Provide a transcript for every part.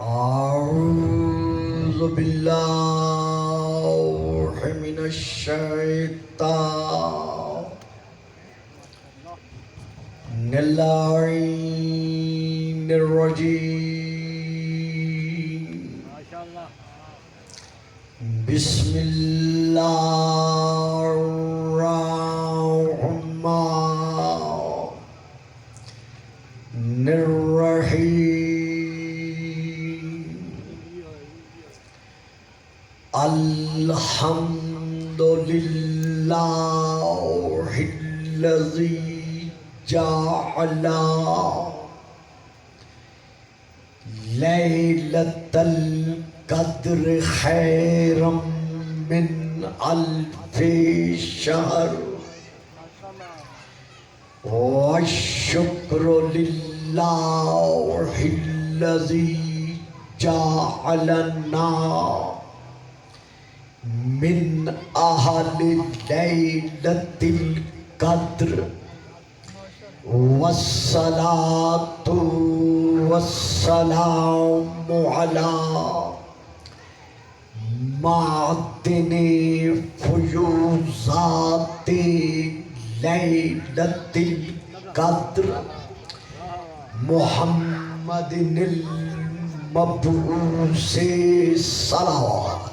أعوذ بالله من الشيطان اللعين الرجيم بسم الله الرحمن الرحيم الحمد لله الذي جعل ليلة القدر خيرا من ألف شهر والشكر لله الذي جعلنا من أهل ليلة القدر والصلاة والسلام على معدن فيوزات ليلة القدر محمد المبعوث صلوات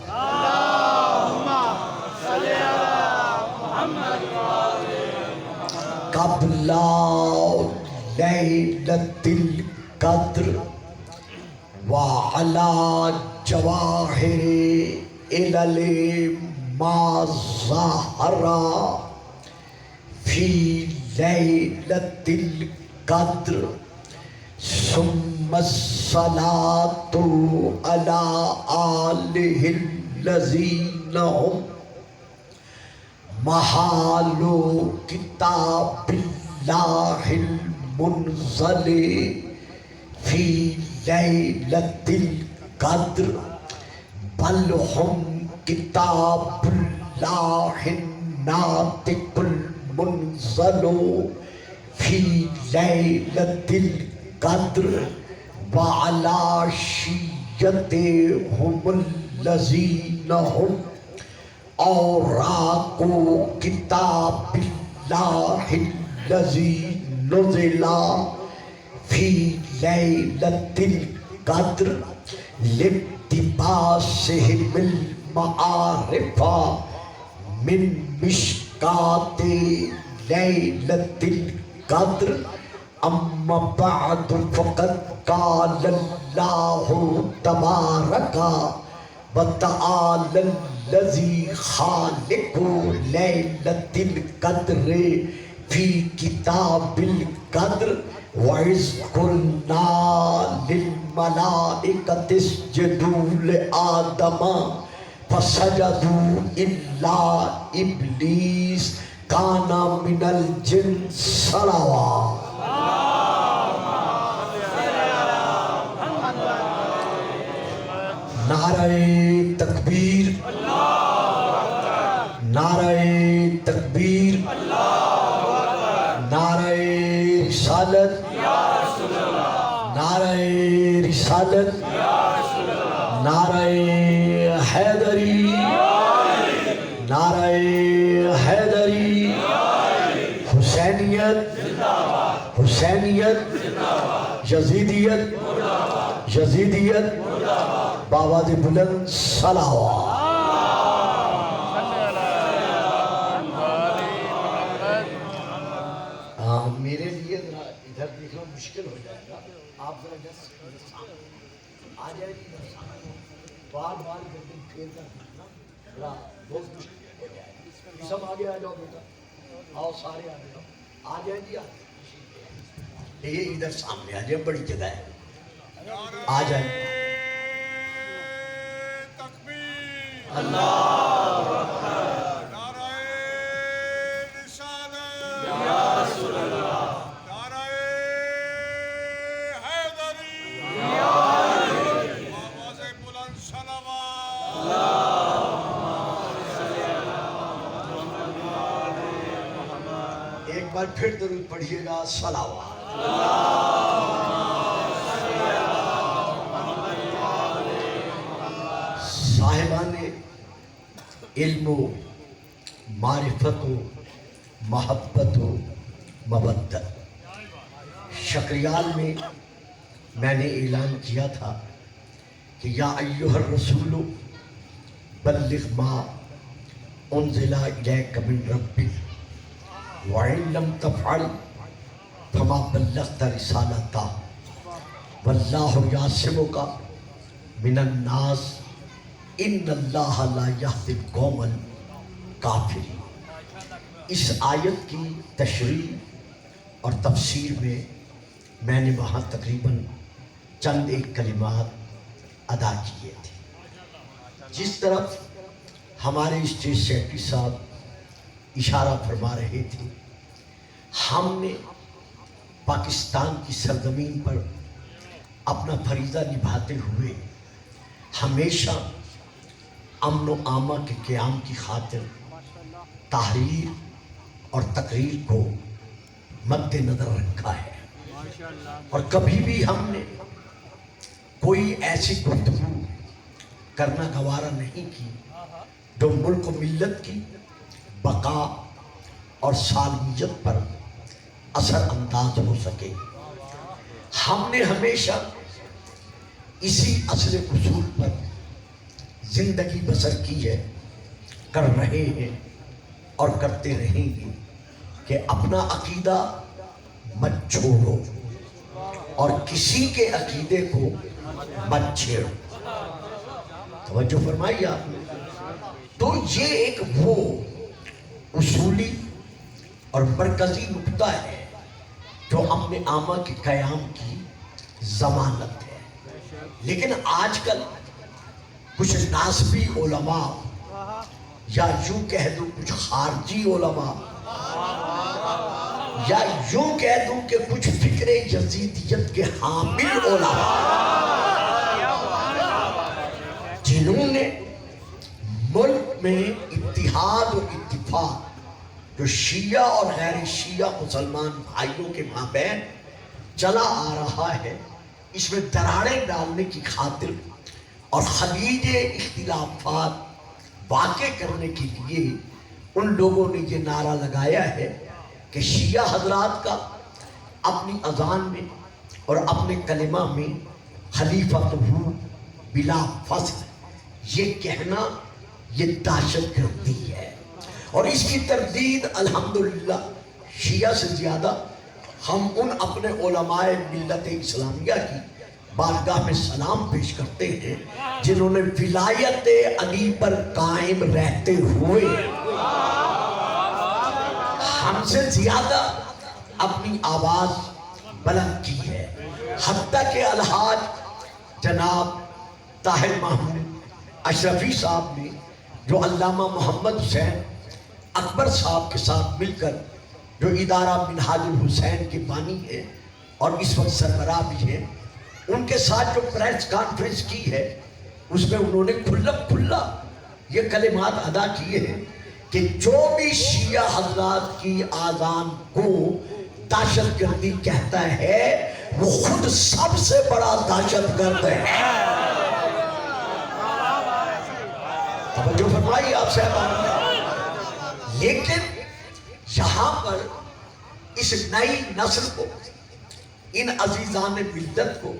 قبل ليلة القدر وعلى جواهر إلل ما ظهر في ليلة القدر ثم الصلاة على آله الذين هم محال كتاب الله المنزل في ليلة القدر بل هم كتاب الله الناطق المنزل في ليلة القدر وعلى شيعتهم الذين هم أوراق كتاب الله الذي نزل في ليلة القدر لاقتباسهم المعارف من مشكاة ليلة القدر أما بعد فقد قال الله تبارك وتعالى الذي خالق ليلة القدر في كتاب القدر وإذ قلنا للملائكة اسجدوا لآدم فسجدوا إلا إبليس كان من الجن صلوات نعرہ تکبیر نعرہ تکبیر نعرہ رسالت نعرہ رسالت نعرہ حیدری نعرہ حیدری حسینیت حسینیت یزیدیت یزیدیت بآواز بلند صلوات میرے لیے ادھر دیکھنا مشکل ہو جائے گا آپ ذرا جس آ جائے گی بار بار گردن پھیرتا دیکھنا ذرا بہت مشکل ہو جائے گا یہ سب آگے آ جاؤ بیٹا آؤ سارے آگے جاؤ آ جائیں گی یہ ادھر سامنے آ جائے بڑی جگہ ہے آ جائیں اللہ نعرہ رسالت یا رسول اللہ نعرہ حیدری یا علی آواز بلند صلوات ایک بار پھر درود پڑھیے گا صلوات علم و معرفت و محبت و مودت. شکریال میں نے اعلان کیا تھا کہ یا ایھا الرسول بلغ ما انزل الیک من ربک وَإِن لَمْ تَفْعَلْ فَمَا بَلَّغْتَ رِسَالَتَهُ وَاللَّهُ يَعْصِمُكَ مِنَ النَّاسِ إِنَّ اللَّهَ لَا يَهْدِي الْقَوْمَ الْكَافِرِينَ. اس آیت کی تشریح اور تفسیر میں نے وہاں تقریباً چند ایک کلمات ادا کیے تھے. جس طرف ہمارے اسٹیج سیکرٹری صاحب اشارہ فرما رہے تھے، ہم نے پاکستان کی سرزمین پر اپنا فریضہ نبھاتے ہوئے ہمیشہ امن و امان کے قیام کی خاطر تحریر اور تقریر کو مد نظر رکھا ہے، اور کبھی بھی ہم نے کوئی ایسی گفتگو کرنا گوارا نہیں کی جو ملک و ملت کی بقا اور سالمیت پر اثر انداز ہو سکے. ہم نے ہمیشہ اسی اصل اصول پر زندگی بسر کی ہے، کر رہے ہیں اور کرتے رہیں گے کہ اپنا عقیدہ مت چھوڑو اور کسی کے عقیدے کو مت چھیڑو. توجہ فرمائی آپ نے. تو یہ ایک وہ اصولی اور مرکزی نقطہ ہے جو امن عامہ کے قیام کی ضمانت ہے. لیکن آج کل کچھ ناسبی علماء یا یوں کہہ دوں کچھ خارجی علماء یا یوں کہہ دوں کہ کچھ فکر یزیدیت کے حامل علماء جنہوں نے ملک میں اتحاد و اتفاق جو شیعہ اور غیر شیعہ مسلمان بھائیوں کے مابین چلا آ رہا ہے، اس میں دراڑیں ڈالنے کی خاطر اور خلیج اختلافات واقع کرنے کے لیے ان لوگوں نے یہ نعرہ لگایا ہے کہ شیعہ حضرات کا اپنی اذان میں اور اپنے کلمہ میں خلیفۃ بلا فصل یہ کہنا یہ دہشت گردی ہے، اور اس کی تردید الحمدللہ شیعہ سے زیادہ ہم ان اپنے علماء ملت اسلامیہ کی بارگاہ میں سلام پیش کرتے ہیں جنہوں نے ولایت علی پر قائم رہتے ہوئے ہم سے زیادہ اپنی آواز بلند کی ہے. حتیٰ کہ الحاج جناب طاہر محمود اشرفی صاحب نے جو علامہ محمد حسین اکبر صاحب کے ساتھ مل کر جو ادارہ منہاج الحسین کے بانی ہے اور اس وقت سربراہ بھی ہیں، ان کے ساتھ جو پریس کانفرنس کی ہے اس میں انہوں نے کھلا یہ کلمات ادا کیے ہیں کہ جو بھی شیعہ حضرات کی آذان کو دہشت گردی کہتا ہے وہ خود سب سے بڑا دہشت گرد ہے. توجہ فرمائی آپ سے. لیکن یہاں پر اس نئی نسل کو، ان عزیزان ملت کو،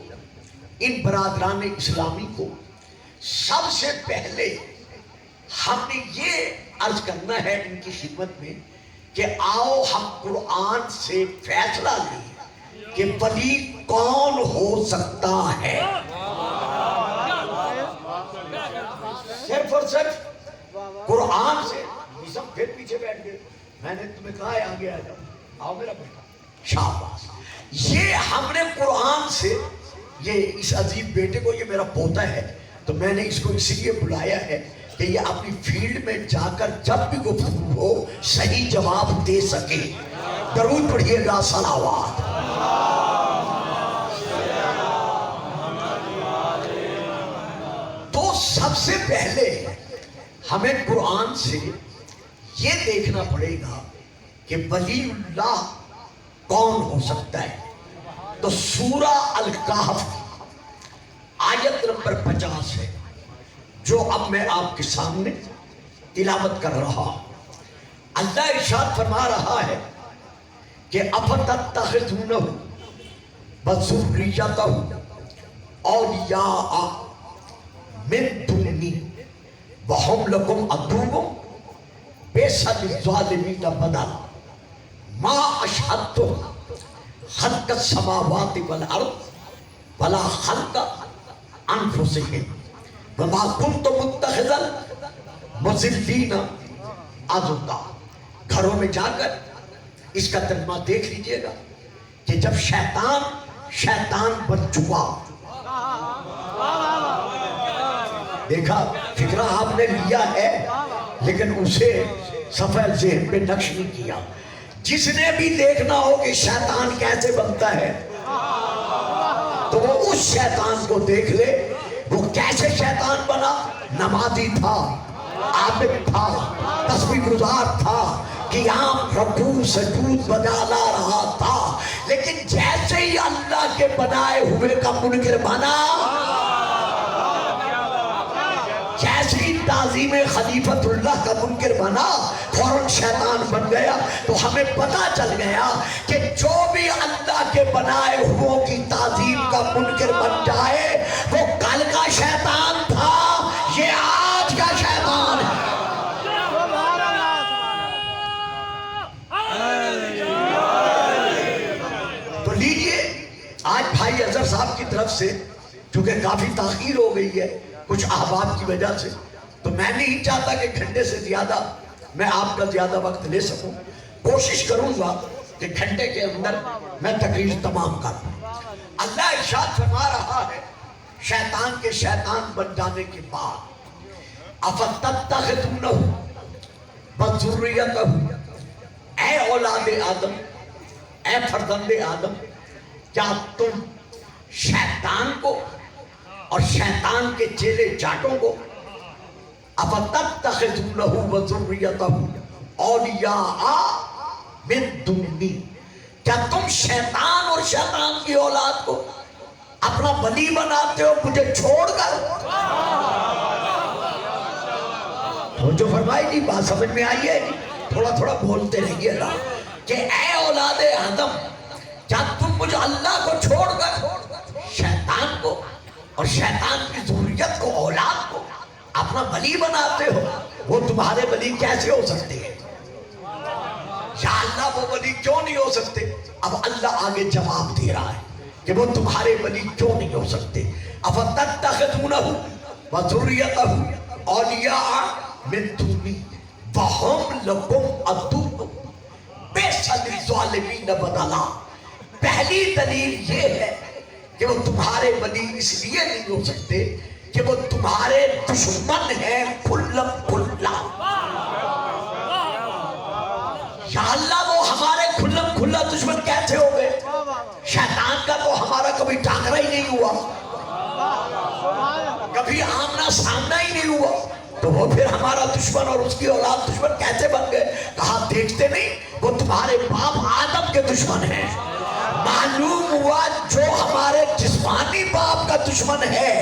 ان برادران اسلامی کو سب سے پہلے ہم نے یہ عرض کرنا ہے ان کی خدمت میں کہ آؤ ہم قرآن سے فیصلہ لیں کہ ولی کون ہو سکتا ہے. صرف اور صرف قرآن سے. سب پھر پیچھے بیٹھ گئے. میں نے تمہیں کہا ہے آگے آ جاؤ. آؤ میرا بیٹا. شاباش. یہ ہم نے قرآن سے، یہ اس عزیز بیٹے کو، یہ میرا پوتا ہے تو میں نے اس کو اس لیے بلایا ہے کہ یہ اپنی فیلڈ میں جا کر جب بھی گفتگو ہو صحیح جواب دے سکے. درود پڑھیے گا. صلوات. تو سب سے پہلے ہمیں قرآن سے یہ دیکھنا پڑے گا کہ ولی اللہ کون ہو سکتا ہے. تو سورہ الکہف آیت نمبر 50 ہے جو اب میں آپ کے سامنے تلاوت کر رہا. اللہ ارشاد فرما رہا ہے کہ افتتخذونہ وذریتہ اولیاء من دونی وہم لکم عدو بئس للظالمین بدلا ما اشہدتم خلق السماوات والارض ولا خلق انفسہم وما کنت متخذ المضلین عضدا. گھروں میں جا کر اس کا ترجمہ دیکھ لیجئے گا کہ جب شیطان بن چکا. دیکھا فکرہ آپ نے لیا ہے لیکن اسے صفحہ ذہن پہ نقش نہیں کیا. جس نے بھی دیکھنا ہو کہ شیطان کیسے بنتا ہے تو وہ اس شیطان کو دیکھ لے. وہ کیسے شیطان بنا؟ نمازی تھا، عابد تھا، تسبیح گزار تھا، قیام رکوع سجود بجا لا رہا تھا، لیکن جیسے ہی اللہ کے بنائے ہوئے کا منکر بنا، جیسے ہی تعظیم خلیفت اللہ کا منکر بنا، فوراً شیطان بن گیا. تو ہمیں پتا چل گیا کہ جو بھی اللہ کے بنائے ہوئے کی تعظیم کا منکر بن جائے وہ کل کا شیطان تھا، یہ آج کا شیطان ہے. تو لیجئے آج بھائی اظہر صاحب کی طرف سے چونکہ کافی تاخیر ہو گئی ہے کچھ احباب کی وجہ سے، تو میں نہیں چاہتا کہ گھنٹے سے زیادہ میں آپ کا زیادہ وقت لے سکوں. کوشش کروں گا کہ گھنٹے کے اندر میں تقریر تمام کر دوں. اللہ ارشاد فرما رہا ہے شیطان کے شیطان بن جانے کے بعد افتتخذونہ وذریتہ، اے اولاد آدم، اے فرزند آدم، کیا تم شیطان کو اور شیطان کے چیلے چاٹوں کو افتتخذونہ وذریتہ اولیاء من دونی، کیا تم شیطان اور شیطان کی اولاد کو اپنا ولی بناتے ہو مجھے چھوڑ کر؟ تو جو فرمائی جی بات سمجھ میں آئی ہے جی، تھوڑا تھوڑا بولتے رہیے گا کہ اے اولاد آدم، کیا تم مجھے اللہ کو چھوڑ کر شیطان کو اور شیطان کی ذریت کو، اولاد کو اپنا ولی بناتے ہو؟ وہ تمہارے ولی کیسے ہو سکتے ہیں؟ یا اللہ وہ ولی کیوں نہیں ہو سکتے؟ اب اللہ آگے جواب دے رہا ہے کہ وہ تمہارے ولی کیوں نہیں ہو سکتے. افتتخذونہ وذریتہ اولیاء من دونی وہم لکم عدو بئس للظالمین بدلا. پہلی دلیل یہ ہے کہ وہ تمہارے ولی اس لیے نہیں ہو سکتے کہ وہ تمہارے دشمن ہیں کھلم کھلا. یا اللہ وہ ہمارے کھلم کھلا دشمن کیسے ہو گئے؟ شیطان کا تو ہمارا کبھی ٹاکرا ہی نہیں ہوا، کبھی آمنا سامنا ہی نہیں ہوا، تو وہ پھر ہمارا دشمن اور اس کی اولاد دشمن کیسے بن گئے؟ کہا دیکھتے نہیں وہ تمہارے باپ آدم کے دشمن ہیں. معلوم ہوا جو ہمارے جسمانی باپ کا دشمن ہے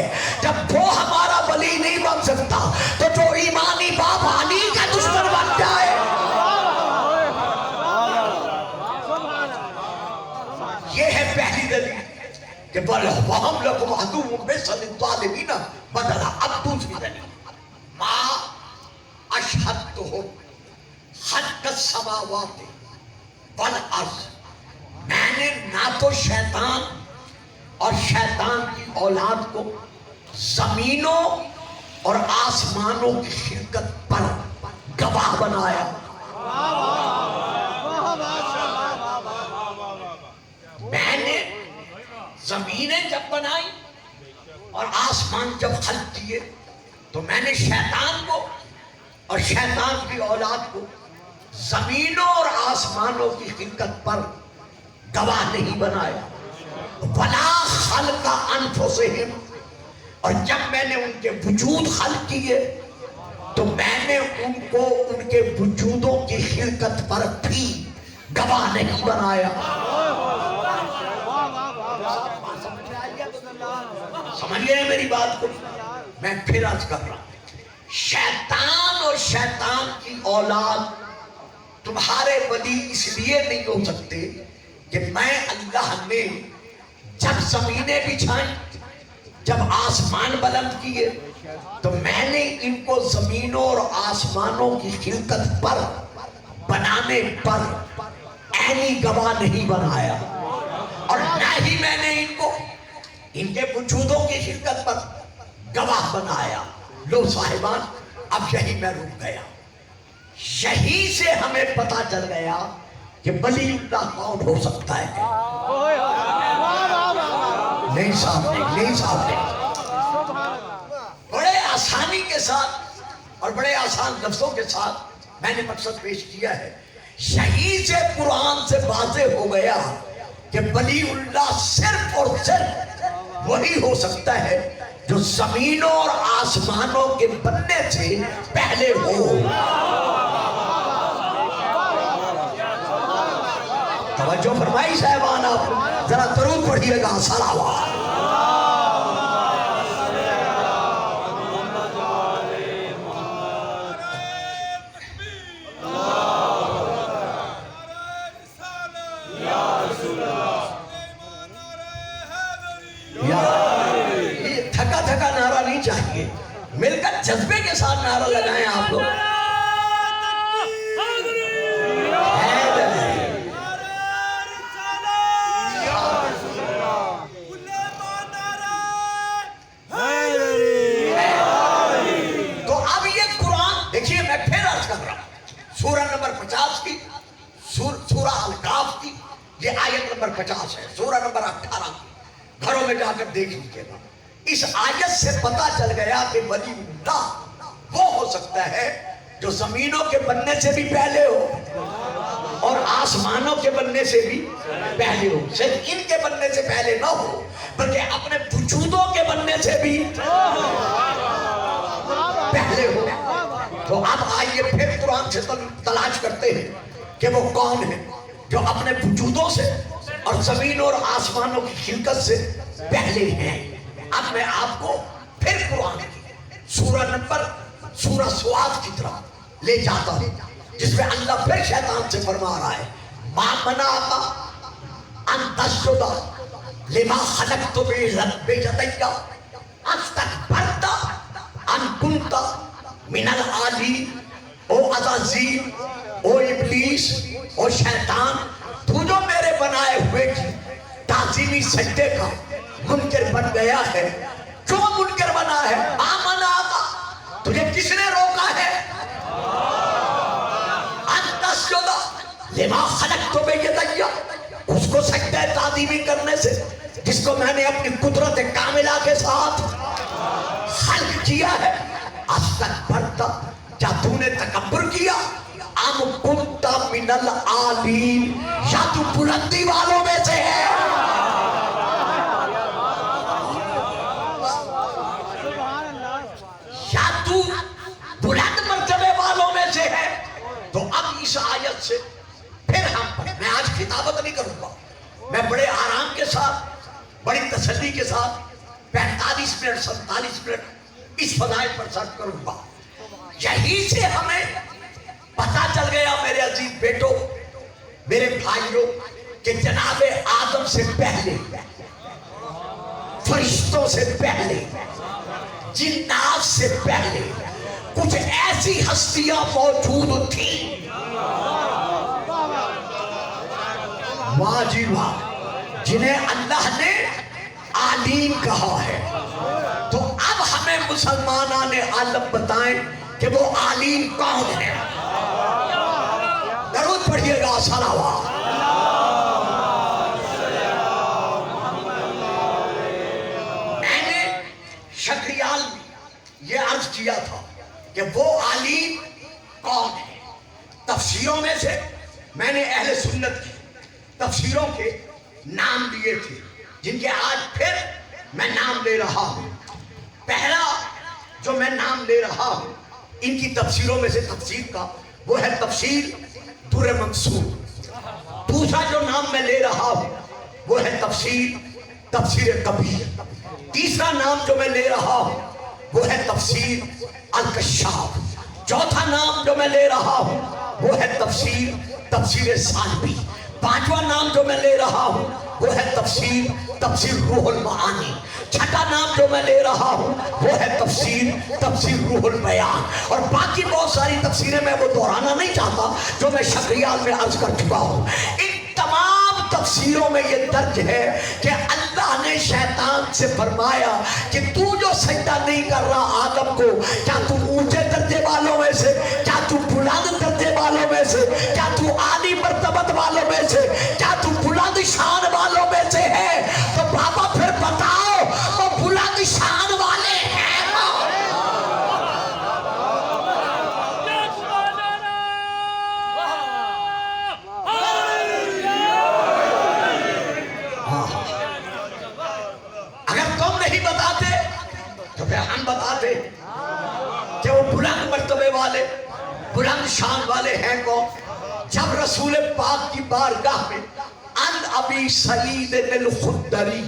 جب وہ ہمارا ولی نہیں بن سکتا تو جو ایمانی باپ علی کا دشمن بن جائے. یہ ہے پہلی دلیل کہ وَهُمْ لَكُمْ عَدُوٌّ بِئْسَ لِلظَّالِمِينَ بدلا. اب دوسری دلیل مَا أَشْهَدتُّهُمْ خَلْقَ السَّمَاوَاتِ وَالْأَرْضِ، میں نے نہ تو شیطان اور شیطان کی اولاد کو زمینوں اور آسمانوں کی خلقت پر گواہ بنایا. میں نے زمینیں جب بنائی اور آسمان جب خلق کیے تو میں نے شیطان کو اور شیطان کی اولاد کو زمینوں اور آسمانوں کی خلقت پر گواہ نہیں بنایا. وَلَا خَلْقَ أَنفُسِهِمْ، اور جب میں نے ان کے وجود خلق کیے تو میں نے ان کو ان کے وجودوں کی خلقت پر بھی گواہ نہیں بنایا. سمجھ گئے میری بات کو؟ میں پھر عرض کر رہا ہوں شیطان اور شیطان کی اولاد تمہارے ولی اس لیے نہیں ہو سکتے کہ میں اللہ نے جب زمینیں بچھائیں، جب آسمان بلند کیے، تو میں نے ان کو زمینوں اور آسمانوں کی خلقت پر بنانے پر عینی گواہ نہیں بنایا، اور نہ ہی میں نے ان کو ان کے وجودوں کی خلقت پر گواہ بنایا۔ لو صاحبان، اب یہی میں رک گیا۔ یہی سے ہمیں پتا چل گیا کہ ولی اللہ کون ہو سکتا ہے۔ نہیں صاحب نے بڑے آسانی کے ساتھ اور بڑے آسان لفظوں کے ساتھ میں نے مقصد پیش کیا ہے۔ یہی سے قرآن سے واضح ہو گیا کہ ولی اللہ صرف اور صرف وہی ہو سکتا ہے جو زمینوں اور آسمانوں کے بننے سے پہلے ہو۔ توجہ فرمائی صاحبان، آپ ذرا درود پڑھیے گا، صلوات۔ یہ تھکا تھکا نعرہ نہیں چاہیے، مل کر جذبے کے ساتھ نعرہ لگائیں آپ لوگ۔ تو اب یہ قرآن دیکھیے، میں پھر عرض کر رہا ہوں، سورہ نمبر 50 کی، سورہ الکاف کی یہ آیت نمبر 50 ہے، سورہ نمبر 18 کی، گھروں میں جا کر دیکھ لیجیے گا۔ اس آیت سے پتا چل گیا کہ ولی اللہ وہ ہو سکتا ہے جو زمینوں کے بننے سے بھی پہلے ہو اور آسمانوں کے بننے سے بھی پہلے ہو، صرف ان کے بننے سے پہلے نہ ہو بلکہ اپنے وجودوں کے بننے سے بھی پہلے ہو۔ تو اب آئیے پھر قرآن سے تلاش کرتے ہیں کہ وہ کون ہے جو اپنے وجودوں سے اور زمینوں اور آسمانوں کی خلقت سے پہلے ہیں۔ اب میں آپ کو پھر قرآن کی سورہ سواد کی طرف لے جاتا ہوں، جس میں اللہ پھر شیطان سے فرما رہا ہے، ما منعک ان تسجد لما خلقت بيدي استكبرت ام كنت من العالين۔ او عزازیل، او ابلیس، او شیطان، تو جو میرے بنائے ہوئے کی تعظیمی سجدے کا منکر بن گیا ہے، کیوں منکر بنا ہے؟ آمنا آقا، تجھے کس نے روکا ہے؟ انتسجد لما خلقت بيدي، اس کو سجدہ تعظیمی کرنے سے جس کو میں نے اپنی قدرت کاملہ کے ساتھ خلق کیا ہے۔ استکبرت، کیا تو نے تکبر کیا؟ ام کنت من العالین، یا تو بلندی والوں میں سے ہے؟ یا تو بلند مرتبے والوں میں سے ہے؟ تو اب اس آیت سے پھر میں آج خطابت نہیں کروں گا، میں بڑے آرام کے ساتھ، بڑی تسلی کے ساتھ 45 منٹ 47 منٹ اس فضائل پر صرف کروں گا۔ یہی سے ہمیں پتا چل گیا میرے عزیز بیٹو، میرے بھائیوں، کہ جناب آدم سے پہلے، فرشتوں سے پہلے، جنات سے پہلے کچھ ایسی ہستیاں موجود تھیں، واہ جی واہ، جنہیں اللہ نے عالین کہا ہے۔ تو اب ہمیں مسلمانان عالم بتائیں کہ وہ عالین کون ہے؟ درود پڑھیے گا، صلوات۔ میں نے شکریال میں یہ عرض کیا تھا کہ وہ عالین کون ہے۔ تفسیروں میں سے میں نے اہل سنت کی تفسیروں کے نام لیے تھے، جن کے آج پھر میں نام لے رہا ہوں۔ پہلا جو میں نام لے رہا ہوں ان کی تفسیروں میں سے تفسیر کا، وہ ہے تفسیر در منصور۔ دوسرا جو نام میں لے رہا ہوں وہ ہے تفسیر کبیر۔ تیسرا نام جو میں لے رہا ہوں وہ ہے تفسیر الکشاف. چوتھا نام جو میں لے رہا ہوں وہ ہے تفسیر ثانوی. پانچواں نام جو میں لے رہا ہوں وہ ہے تفسیر روح المعانی. چھٹا نام جو میں لے رہا ہوں وہ ہے تفسیر روح البیان. اور باقی بہت ساری تفسیریں میں وہ دہرانا نہیں چاہتا جو میں شکریال میں عرض کر چکا ہوں. ان تمام تفسیروں میں یہ درج ہے کہ اللہ نے شیطان سے فرمایا کہ تو جو سجدہ نہیں کر رہا آدم کو، کیا تو اونچے درجے والوں میں سے، کیا تو بلند درجے والوں میں سے، کیا تو عالی مرتبت والوں میں سے، کیا تو بلند شان والوں میں سے ہے؟ تو بابا پھر بتاؤ وہ بلند شان والے ہیں ہم بتاتے کہ وہ بلند مرتبے والے بلند شان والے ہیں کون؟ جب رسول پاک کی بارگاہ میں ان ابی سعید الخدری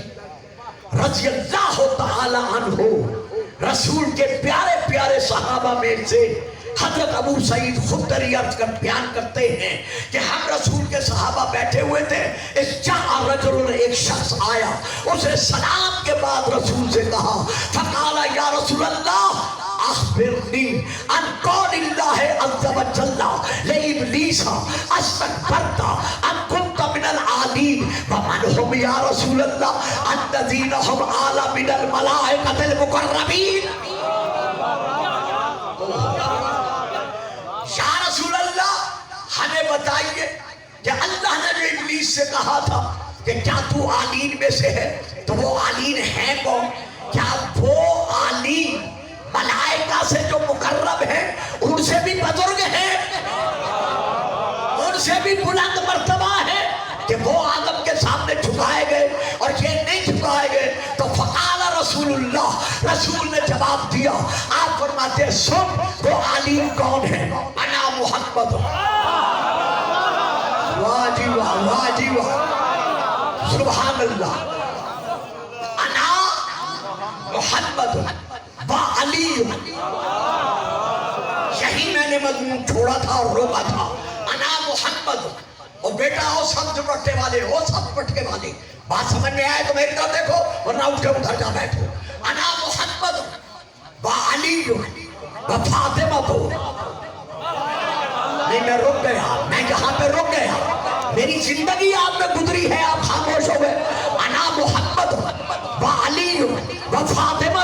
رضی اللہ تعالی عنہ، رسول کے پیارے پیارے صحابہ میں سے حضرت ابو سعید خدری عرض کر بیان کرتے ہیں کہ ہم رسول کے صحابہ بیٹھے ہوئے تھے. اس جاء رجل، ایک شخص آیا، اسے سلام کے بعد رسول سے کہا فقال یا رسول اللہ اخبرنی عن قول اللہ عز وجل لابلیس استکبرت ام کنت من العالین ومن هم یا رسول اللہ الذین هم اعلی من الملائکۃ المقربین. یا رسول اللہ ہمیں بتائیے کہ اللہ نے جو ابلیس سے کہا تھا کہ کیا تو عالین میں سے ہے، تو وہ عالین ہے کون؟ کیا وہ عالین ملائکہ سے جو مقرب ہیں ان سے بھی بزرگ ہیں، ان سے بھی بلند مرتبہ ہے کہ وہ آدم کے سامنے جھکائے گئے اور یہ نہیں جھکائے گئے؟ تو فقال رسول اللہ، رسول نے جواب دیا، آپ فرماتے ہیں سن وہ عالین کون ہے؟ انا محمد. واہ جی واہ، واہ جی واہ، سبحان اللہ. انا محمد و علی. یہی میں نے مضمون چھوڑا تھا اور روکا تھا. انا محمد. اور بیٹا ہو سب دوپٹے والے، ہو سب پٹکے والے، بات سمجھ میں آئے تو میری طرف دیکھو ورنہ اٹھ کے ادھر جا بیٹھو. انا محمد و علی و فاطمہ. تو نہیں، میں رک گیا، میں یہاں پہ رک گیا، میری زندگی آپ میں گزری ہے، آپ خاموش ہو گئے. انا محمد و علی و فاطمہ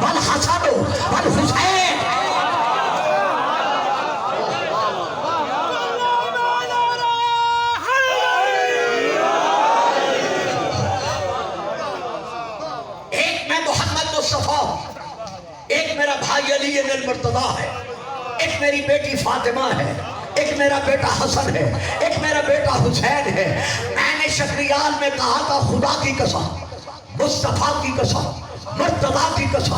والحسن والحسین. ایک میں محمد مصطفیٰ، ایک میرا بھائی علی المرتضیٰ ہے، ایک میری بیٹی فاطمہ ہے، ایک میرا بیٹا حسن ہے، ایک میرا بیٹا حسین ہے. میں نے شکریال میں کہا تھا خدا کی قسم، مصطفیٰ کی قسم، مرتضیٰ کی قسم،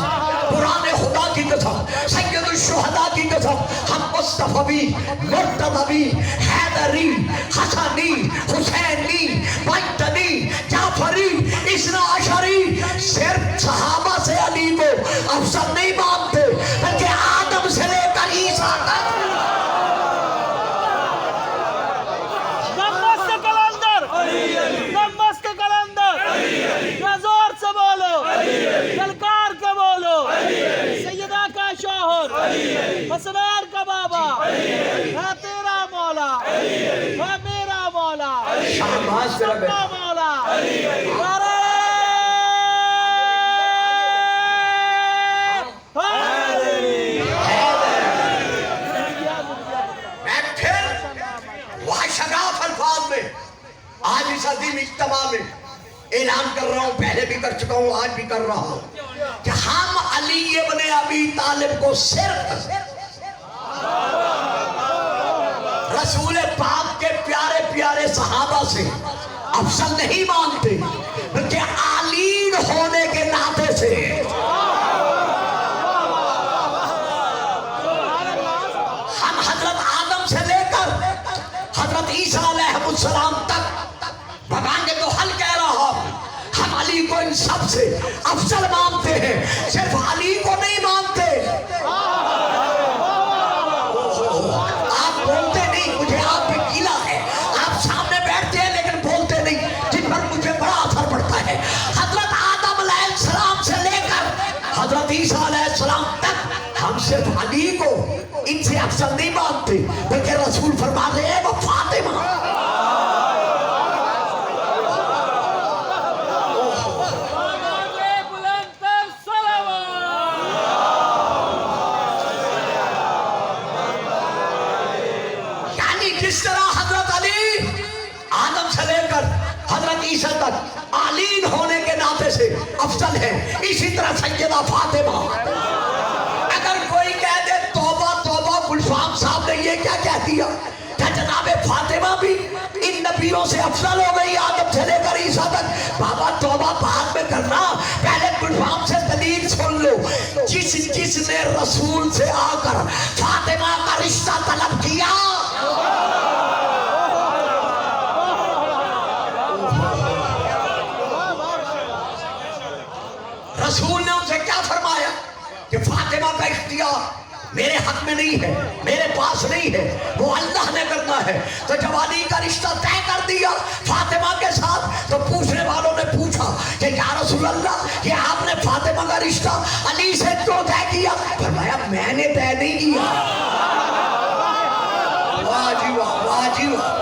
قرآن خدا کی قسم، سید الشہداء کی قسم، ہم مصطفی، مرتضوی، حیدری، حسنی، حسینی، بنتنی، جعفری، اثنا عشری صرف صحابہ سے علی کو افضل نہیں مانتے بلکہ آدم سے لے کر عیسیٰ تک. حسنین کا بابا ہے تیرا مولا، ہے میرا مولا، شہباز سب کا مولا. میں پھر وہاں شگاف الفاظ میں آج اس عظیم اجتماع میں اعلان کر رہا ہوں، پہلے بھی کر چکا ہوں، آج بھی کر رہا ہوں کہ ہم علی ابن ابی طالب کو صرف رسول پاک کے پیارے پیارے صحابہ سے افضل نہیں مانتے بلکہ عالین ہونے کے ناطے سے. ہم حضرت آدم سے لے کر حضرت عیسیٰ علیہ السلام تک بھگوان نے تو حل کہہ رہا، ہم علی کو ان سب سے افضل مانتے ہیں. صرف علی کو نہیں مانتے حضرت عیسیٰ علیہ السلام تک ہم صرف علی کو ان سے افضل نہیں مانتے، بلکہ رسول فرماتے ہیں وہ فاطمہ. یعنی جس طرح حضرت علی آدم سے لے کر حضرت عیسیٰ تک عالین ہونے کے ناطے سے افضل ہے، اسی طرح سیدہ فاطمہ. اگر کوئی کہہ دے توبہ توبہ، گلفام صاحب نے یہ کیا کہہ دیا کہ جناب فاطمہ بھی ان نبیوں سے افضل ہو گئی آدم سے لے کر عیسیٰ تک. بابا توبہ بعد میں کرنا، پہلے گلفام سے دلیل سن لو. جس نے رسول سے آ کر فاطمہ کا رشتہ طلب کیا، رسول نے ان سے کیا فرمایا کہ فاطمہ کا اختیار میرے حق میں نہیں ہے، میرے پاس نہیں ہے، وہ اللہ نے کرنا ہے. تو جب علی کا رشتہ طے کر دیا فاطمہ کے ساتھ، تو پوچھنے والوں نے پوچھا کہ یا رسول اللہ کہ آپ نے فاطمہ کا رشتہ علی سے کیوں طے کیا؟ فرمایا میں نے طے نہیں کیا. واہ جی واہ، واہ جی واہ.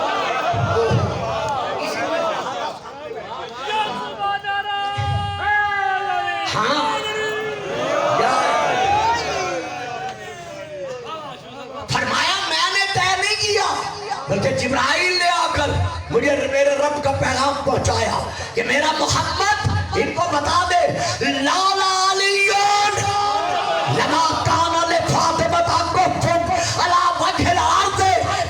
ہاں فرمایا میں نے طے نہیں کیا، بلکہ جبرائیل نے آ کر مجھے میرے رب کا پیغام پہنچایا کہ میرا محمد ان کو بتا دے لالا علیون لما کان لفاطمہ کفن علی وجہ الارض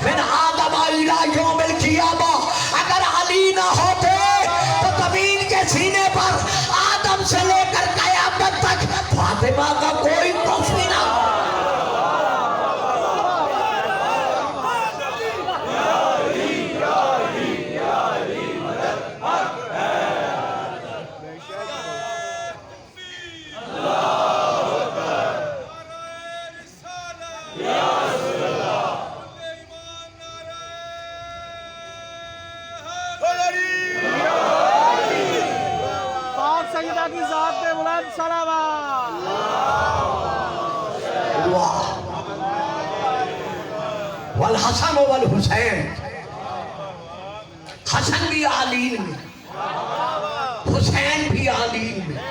من آدم الی یوم القیامہ. اگر علی نہ ہوتے تو زمین کے سینے پر آدم سے لے کر قیامت تک فاطمہ کا کوئی کفن نہ. سیدہ کی ذات پہ بلند صلوات. والحسن والحسین، حسن بھی عالین میں، حسین بھی عالین میں.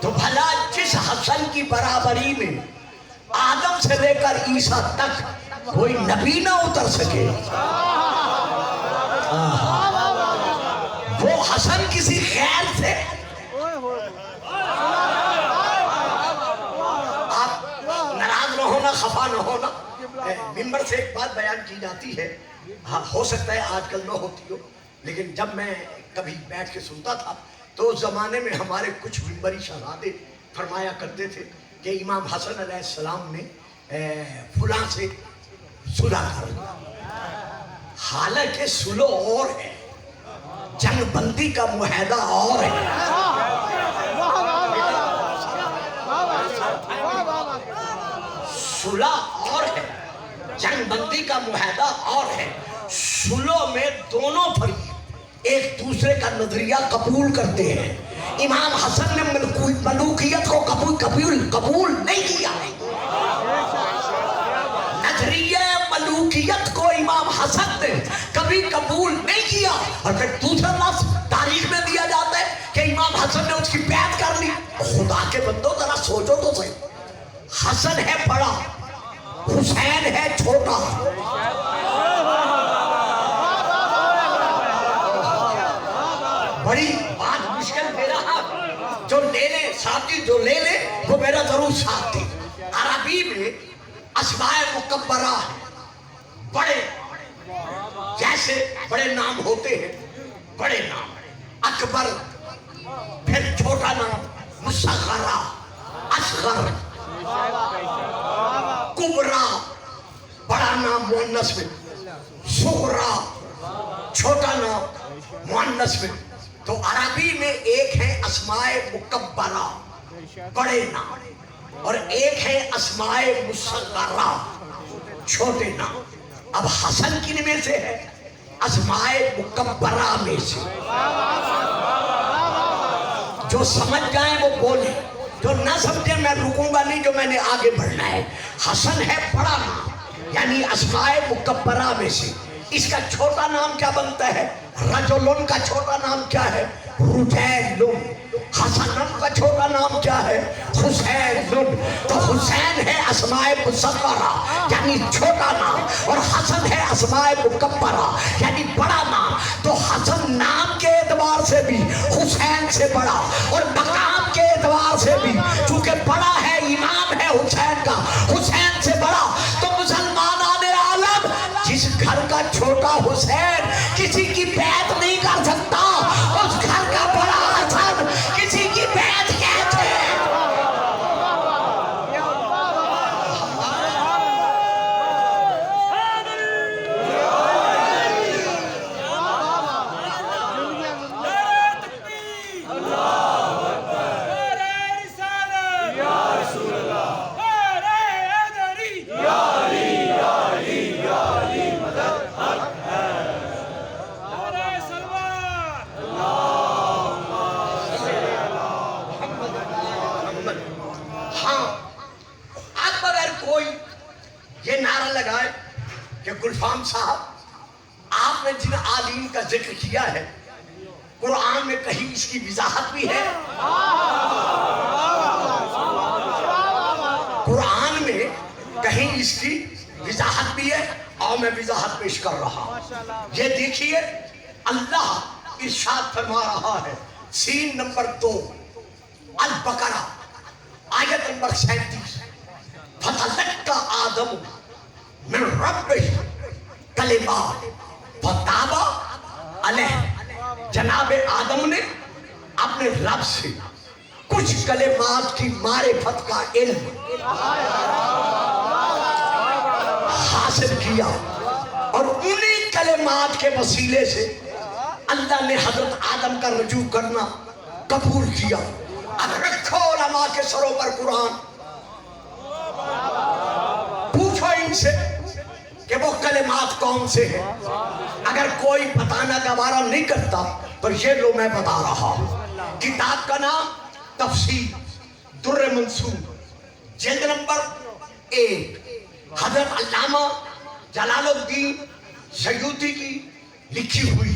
تو بھلا جس حسن کی برابری میں آدم سے لے کر عیسیٰ تک کوئی نبی نہ اتر سکے، وہ حسن کسی خیر سے. آپ ناراض نہ ہونا، خفا نہ ہونا، ممبر سے ایک بات بیان کی جاتی ہے، ہاں ہو سکتا ہے آج کل نہ ہوتی ہو، لیکن جب میں کبھی بیٹھ کے سنتا تھا تو اس زمانے میں ہمارے کچھ ممبری شہزادے فرمایا کرتے تھے کہ امام حسن علیہ السلام نے فلاں سے صلح کر لی. حالانکہ صلح اور ہے، جنگ بندی کا معاہدہ اور ہے. صلح اور ہے، جنگ بندی کا معاہدہ اور ہے. صلح میں دونوں فریق ایک دوسرے کا نظریہ قبول کرتے ہیں. امام حسن نے ملوکیت کو قبول نہیں کیا. نظریہ ملوکیت کو امام حسن نے کبھی قبول نہیں کیا. اور پھر دوسرا لفظ تاریخ میں دیا جاتا ہے کہ امام حسن نے اس کی بیعت کر لی. خدا کے بندو ذرا سوچو تو صحیح، حسن ہے بڑا، حسین ہے چھوٹا. بڑی بات مشکل دے رہا، جو لے لے ساتھی، جو لے لے وہ میرا ضرور ساتھ دے. عربی میں اسماء مکبرہ بڑے، جیسے بڑے نام ہوتے ہیں، بڑے نام اکبر، پھر چھوٹا نام مصغرہ، اصغر، کبرا بڑا نام مؤنث میں، صغرا چھوٹا نام مؤنث میں. تو عربی میں ایک ہے اسماء مکبرہ بڑے نام، اور ایک ہے اسماء مصغرہ چھوٹے نام. اب حسن کن میں سے ہے؟ اسماء مکبرہ میں سے. جو سمجھ جائیں وہ بولیں، جو نہ سمجھیں میں رکوں گا نہیں جو میں نے آگے بڑھنا ہے. حسن ہے بڑا نام یعنی اسماء مکبرہ میں سے. اس کا چھوٹا نام کیا بنتا ہے؟ رجلن کا چھوٹا نام کیا ہے؟ رجیلن. حسنن کا چھوٹا نام کیا ہے؟ حسینن. تو حسین ہے اسماء مصغرہ یعنی چھوٹا نام اور حسن ہے اسماء مکبرہ یعنی بڑا نام. تو حسن نام کے اعتبار سے بھی حسین سے بڑا اور مقام کے اعتبار سے بھی چونکہ بڑا ہے امام ہے حسین کا حسین سے بڑا. تو مسلمانان عالم جس گھر کا چھوٹا حسین کسی کی بیعت نہیں کر سکتا اس گھر کا بڑا حسن کسی کی بیعت کیسے؟ گلفام صاحب آپ نے جن عالم کا ذکر کیا ہے قرآن میں کہیں اس کی وضاحت بھی ہے؟ قرآن میں کہیں اس کی وضاحت بھی ہے اور میں وضاحت پیش کر رہا ہوں. یہ دیکھیے اللہ ارشاد فرما رہا ہے سین نمبر 2 البقرہ آیت نمبر 37 فتلقى آدم من ربه کلمات فتاب علیہ. جناب آدم نے اپنے رب سے کچھ کلمات کی معرفت کا علم حاصل کیا اور انہی کلمات کے وسیلے سے اللہ نے حضرت آدم کا رجوع کرنا قبول کیا. اب رکھو علماء کے سروں پر قرآن پوچھو ان سے کہ وہ کلمات کون سے ہیں. اگر کوئی بتانا گوارا نہیں کرتا تو یہ لو میں بتا رہا ہوں. کتاب کا نام تفسیر در منصور جلد نمبر 1 حضرت علامہ جلال الدین سیوطی کی لکھی ہوئی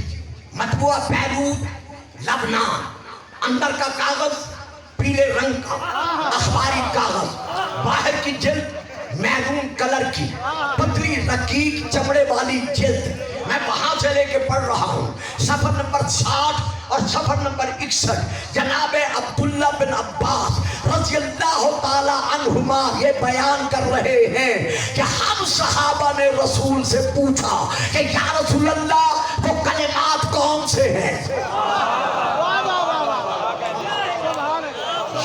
مطبوعہ بیروت لبنان. اندر کا کاغذ پیلے رنگ کا اخباری کاغذ باہر کی جلد میرون کلر کی پتلی رقیق چمڑے والی جلد. میں وہاں سے لے کے پڑھ رہا ہوں صفحہ نمبر 60 اور صفحہ نمبر 61. جناب عبداللہ بن عباس رضی اللہ تعالی عنہما یہ بیان کر رہے ہیں کہ ہم صحابہ نے رسول سے پوچھا کہ یا رسول اللہ وہ کلمات کون سے ہیں؟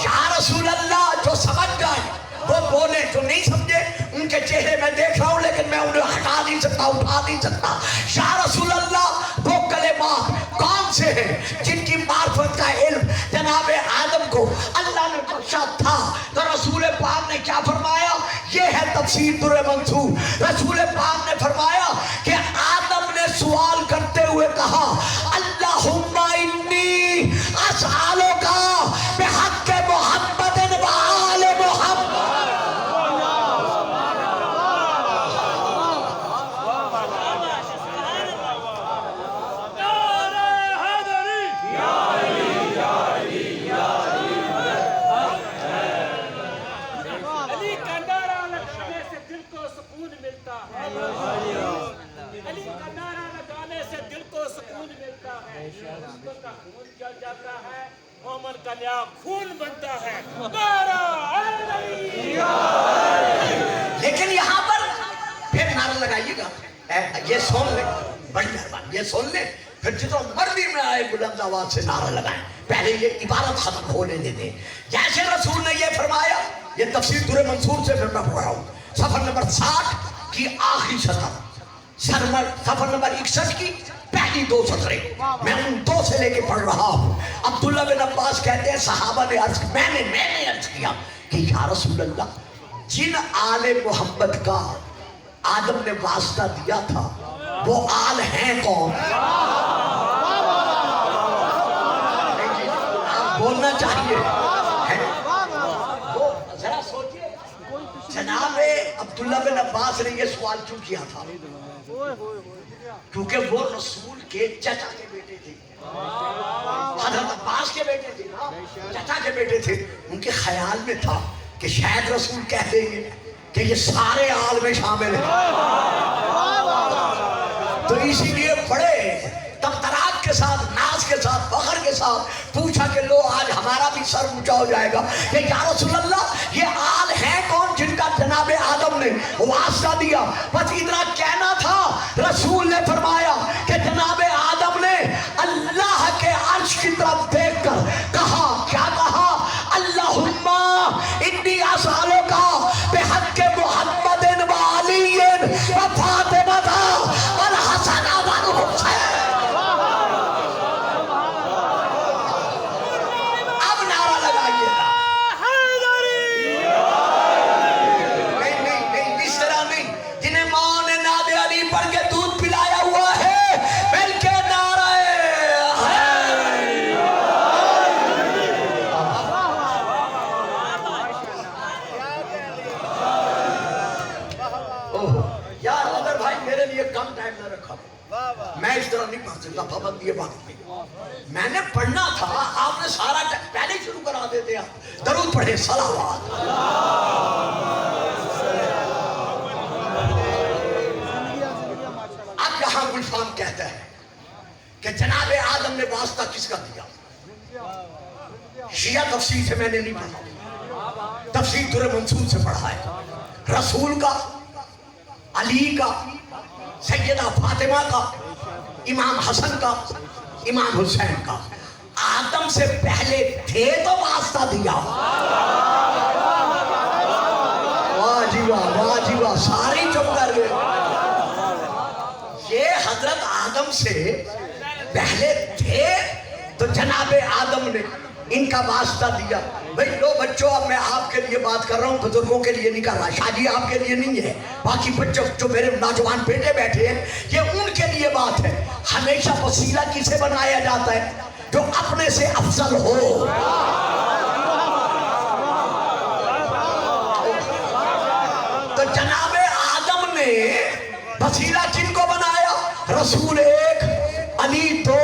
یا رسول اللہ جو سمجھ گئے وہ بولے، جو نہیں سمجھے ان کے چہرے میں دیکھ رہا ہوں لیکن میں انہیں ہٹا نہیں سکتا اٹھا نہیں سکتا. یا رسول اللہ وہ کلمات کون سے ہیں جن کی معرفت کا علم جناب آدم کو اللہ نے بخشا تھا؟ تو رسول پاک نے کیا فرمایا؟ یہ ہے تفسیر در منصور. رسول پاک نے فرمایا کہ آدم نے سوال کرتے ہوئے کہا اللہم انی اسألک بحق محمد و آل محمد. مومن کا نیا خون بنتا ہے. لیکن یہاں پر پھر نعرہ لگائیے گا. یہ سن لیں بڑی مہربانی، یہ سن لیں پھر جتنا مرضی میں آئے بلند آواز سے نعرہ لگائیں. پہلے یہ عبارت ختم ہونے دیں. جیسے رسول نے یہ فرمایا، یہ تفسیر در منصور سے پھر میں پڑھ رہا ہوں صفحہ نمبر 60 کی آخری سطر، صفحہ نمبر 61 کی پہلی 2 سطریں میں ان 2 سے لے کے پڑھ رہا ہوں. عبداللہ بن عباس کہتے ہیں صحابہ نے عرض میں نے عرض کیا کہ یا رسول اللہ جن آل محمد کا آدم نے واسطہ دیا تھا وہ آل ہیں کون؟ آپ بولنا چاہیے. وہ جناب عبداللہ بن عباس نے یہ سوال کیوں کیا تھا؟ کیونکہ وہ رسول کے چچا کے بیٹے تھے، حضرت عباس کے بیٹے تھے نا، چچا کے بیٹے تھے. ان کے خیال میں تھا کہ شاید رسول کہہ دیں گے کہ یہ سارے آل میں شامل ہیں، تو اسی لیے بڑے تبترات کے ساتھ، ناز کے ساتھ، فخر کے ساتھ پوچھا کہ لو آج ہمارا بھی سر اونچا ہو جائے گا کہ یا رسول اللہ یہ آل ہیں کون جن کا جناب آدم نے واسطہ دیا؟ بس اتنا کہنا تھا. رسول نے فرمایا کہ جناب آدم نے اللہ کے عرش کی طرف دیکھ کر کہا، کیا کہا؟ اللہم انی اسألک بحق محمد و علی و فاطمہ والحسن والحسین. میں اس طرح نہیں پڑھ سکتا، پابندی ہے بات کی. میں نے پڑھنا تھا، آپ نے سارا پہلے شروع کرا دیتے ہیں. درود پڑھیں، صلوات. اب یہاں گلفام کہتا ہے کہ جناب آدم نے واسطہ کس کا دیا؟ شیعہ تفسیر سے میں نے نہیں پڑھا، تفسیر در منصور سے پڑھا ہے. رسول کا، علی کا، سیدہ فاطمہ کا، امام حسن کا، امام حسین کا. آدم سے پہلے تھے تو واسطہ دیا. واہ جی واہ، واہ جی واہ، ساری چپ کر گئے. یہ حضرت آدم سے پہلے تھے تو جناب آدم نے ان کا واسطہ دیا. بھئی لو بچوں، اب میں آپ کے لیے بات کر رہا ہوں، بزرگوں کے لیے نہیں کر رہا. شادی آپ کے لیے نہیں ہے، باقی بچوں جو میرے نوجوان بیٹے بیٹھے ہیں یہ ان کے لیے بات ہے. ہمیشہ وسیلہ کسے بنایا جاتا ہے؟ جو اپنے سے افضل ہو. تو جناب آدم نے وسیلہ کن کو بنایا؟ رسول 1، علی 2،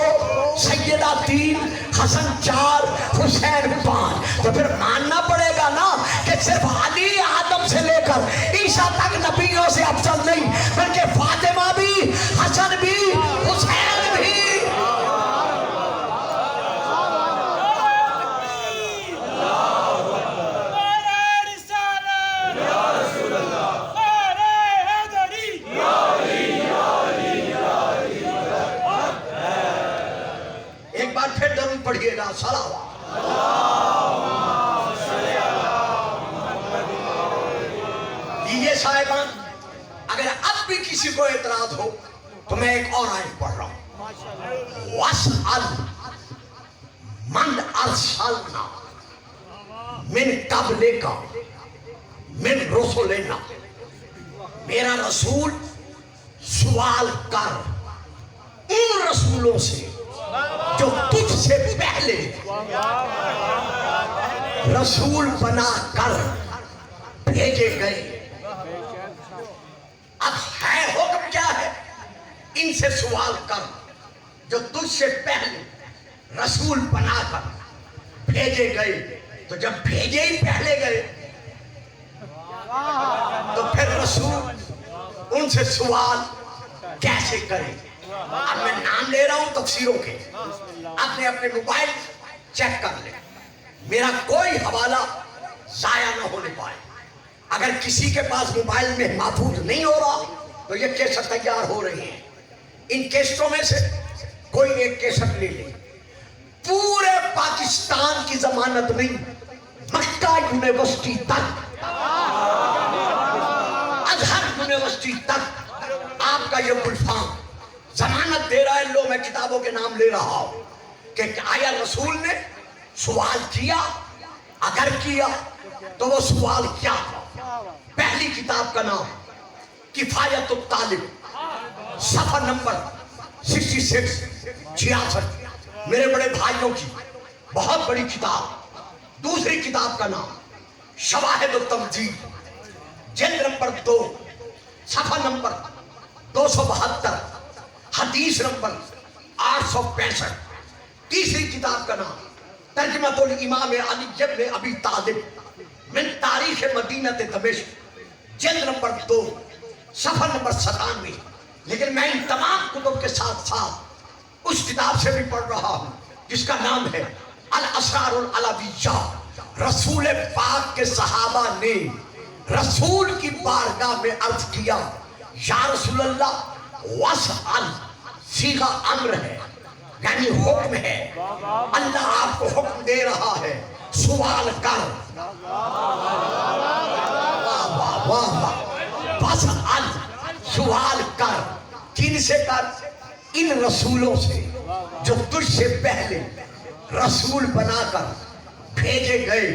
سیدہ 3، حسن 4، حسین 5. تو پھر ماننا پڑے گا نا کہ صرف علی آدم سے لے کر عیسیٰ تک نبیوں سے افضل نہیں، بلکہ فاطمہ بھی، حسن بھی، حسین بھی. ایک بار پھر درود پڑھیے گا، صلوات. یہ صاحبان، اگر اب بھی کسی کو اعتراض ہو تو میں ایک اور آیت پڑھ رہا ہوں. وَاسْأَلْ مَنْ أَرْسَلْنَا مِنْ قَبْلِكَ مِنْ رُسُلِنَا. میرا رسول سوال کر ان رسولوں سے جو تجھ سے پہلے رسول بنا کر بھیجے گئے. اب ہے حکم کیا ہے؟ ان سے سوال کر جو تجھ سے پہلے رسول بنا کر بھیجے گئے. تو جب بھیجے ہی پہلے گئے تو پھر رسول ان سے سوال کیسے کرے؟ اب میں نام لے رہا ہوں تفسیروں کے، آپ نے اپنے موبائل چیک کر لیں، میرا کوئی حوالہ ضائع نہ ہونے پائے. اگر کسی کے پاس موبائل میں محفوظ نہیں ہو رہا تو یہ کیسٹ تیار ہو رہی ہیں. ان کیسٹوں میں سے کوئی ایک کیسٹ لے لیں. پورے پاکستان کی ضمانت نہیں، مکہ یونیورسٹی تک، ازہر یونیورسٹی تک آپ کا یہ گلفام ضمانت دے رہا ہے. لو میں کتابوں کے نام لے رہا ہوں کہ آیا رسول نے سوال کیا؟ اگر کیا تو وہ سوال کیا تھا؟ پہلی کتاب کا نام کفایت الطالب، صفحہ نمبر 66 میرے بڑے بھائیوں کی بہت بڑی کتاب. دوسری کتاب کا نام شواہد التمجید، جلد نمبر 2 صفحہ نمبر 272 حدیث نمبر 865. تیسری کتاب کا نام ترجمۃ الامام علی ابن ابی طالب من تاریخ مدینہ دمشق جلد نمبر 2 صفحہ نمبر 97. لیکن میں ان تمام کتب کے ساتھ ساتھ اس کتاب سے بھی پڑھ رہا ہوں جس کا نام ہے الاسرار العلویہ. رسول پاک کے صحابہ نے رسول کی بارگاہ میں عرض کیا یا رسول اللہ وسأل. صیغہ امر ہے یعنی حکم ہے. اللہ آپ کو حکم دے رہا ہے سوال کر. وسأل سوال کر. کن سے کر؟ ان رسولوں سے جو تجھ سے پہلے رسول بنا کر بھیجے گئے.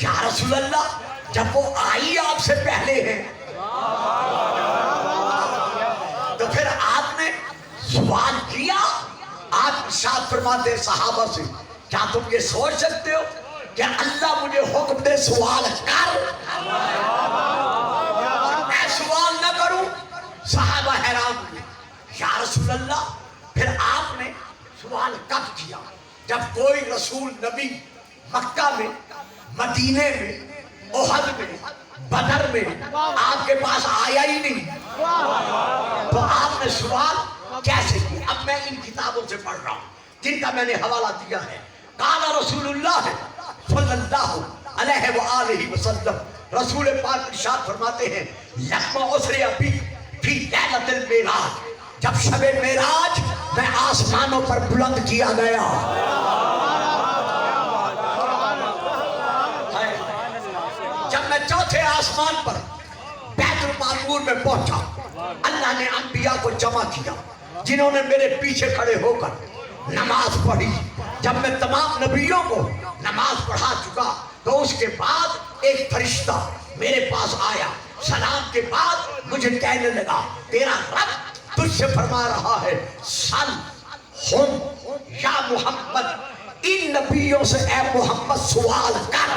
یا رسول اللہ جب وہ آئی آپ سے پہلے ہیں تو پھر آپ نے سوال کیا. آپ ارشاد فرماتے صحابہ سے کیا تم یہ سوچ سکتے ہو کہ اللہ مجھے حکم دے سوال کر میں سوال نہ کروں؟ صحابہ حیران ہوئے. یا رسول اللہ پھر آپ نے سوال کب کیا؟ جب کوئی رسول نبی مکہ میں مدینے میں احد میں بدر میں آپ کے پاس آیا ہی نہیں تو آپ نے سوال کیسے کیا؟ اب میں ان کتابوں سے پڑھ رہا ہوں جن کا میں نے حوالہ دیا ہے. قال رسول اللہ صلی اللہ علیہ وآلہ وسلم. رسول پاک ارشاد فرماتے ہیں لما اسریا بی فی لیلۃ المعراج. جب شب معراج میں آسمانوں پر بلند کیا گیا. جب میں چوتھے آسمان پر بیت المعمور میں پہنچا اللہ نے انبیاء کو جمع کیا جنہوں نے میرے پیچھے کھڑے ہو کر نماز پڑھی. جب میں تمام نبیوں کو نماز پڑھا چکا تو اس کے بعد ایک فرشتہ میرے پاس آیا. سلام کے بعد مجھے کہنے لگا تیرا رب تجھ سے فرما رہا ہے سل ہم یا محمد. ان نبیوں سے اے محمد سوال کر.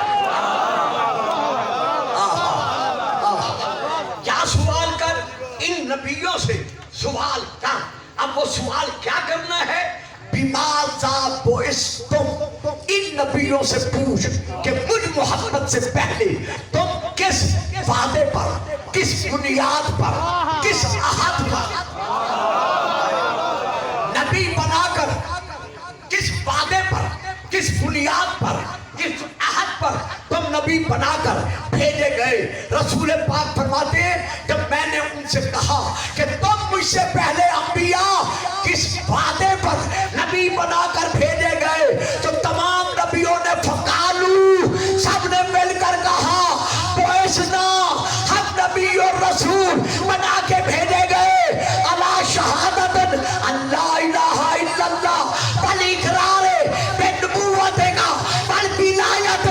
کیا سوال کر؟ ان نبیوں سے سوال کر. اب وہ سوال کیا کرنا ہے؟ بِمَاذَا بُعِثْتُمْ. ان نبیوں سے پوچھ کہ مجھ محمد سے پہلے تم کس وعدے پر کس بنیاد پر کس عہد پر نبی بنا کر کس وعدے پر کس بنیاد پر کس عہد پر تم نبی بنا کر بھیجے گئے. رسول پاک فرماتے ہیں جب میں نے ان سے کہا کہ تم مجھ سے پہلے انبیاء کس وعدے پر نبی بنا کر بھیجے گئے تو تمام نبیوں نے فقالو سب نے مل کر کہا بعثنا ہم نبی اور رسول بنا کے بھیجے گئے علی شہادت اللہ الہ الا اللہ والاقرار بنبوت کا والولایت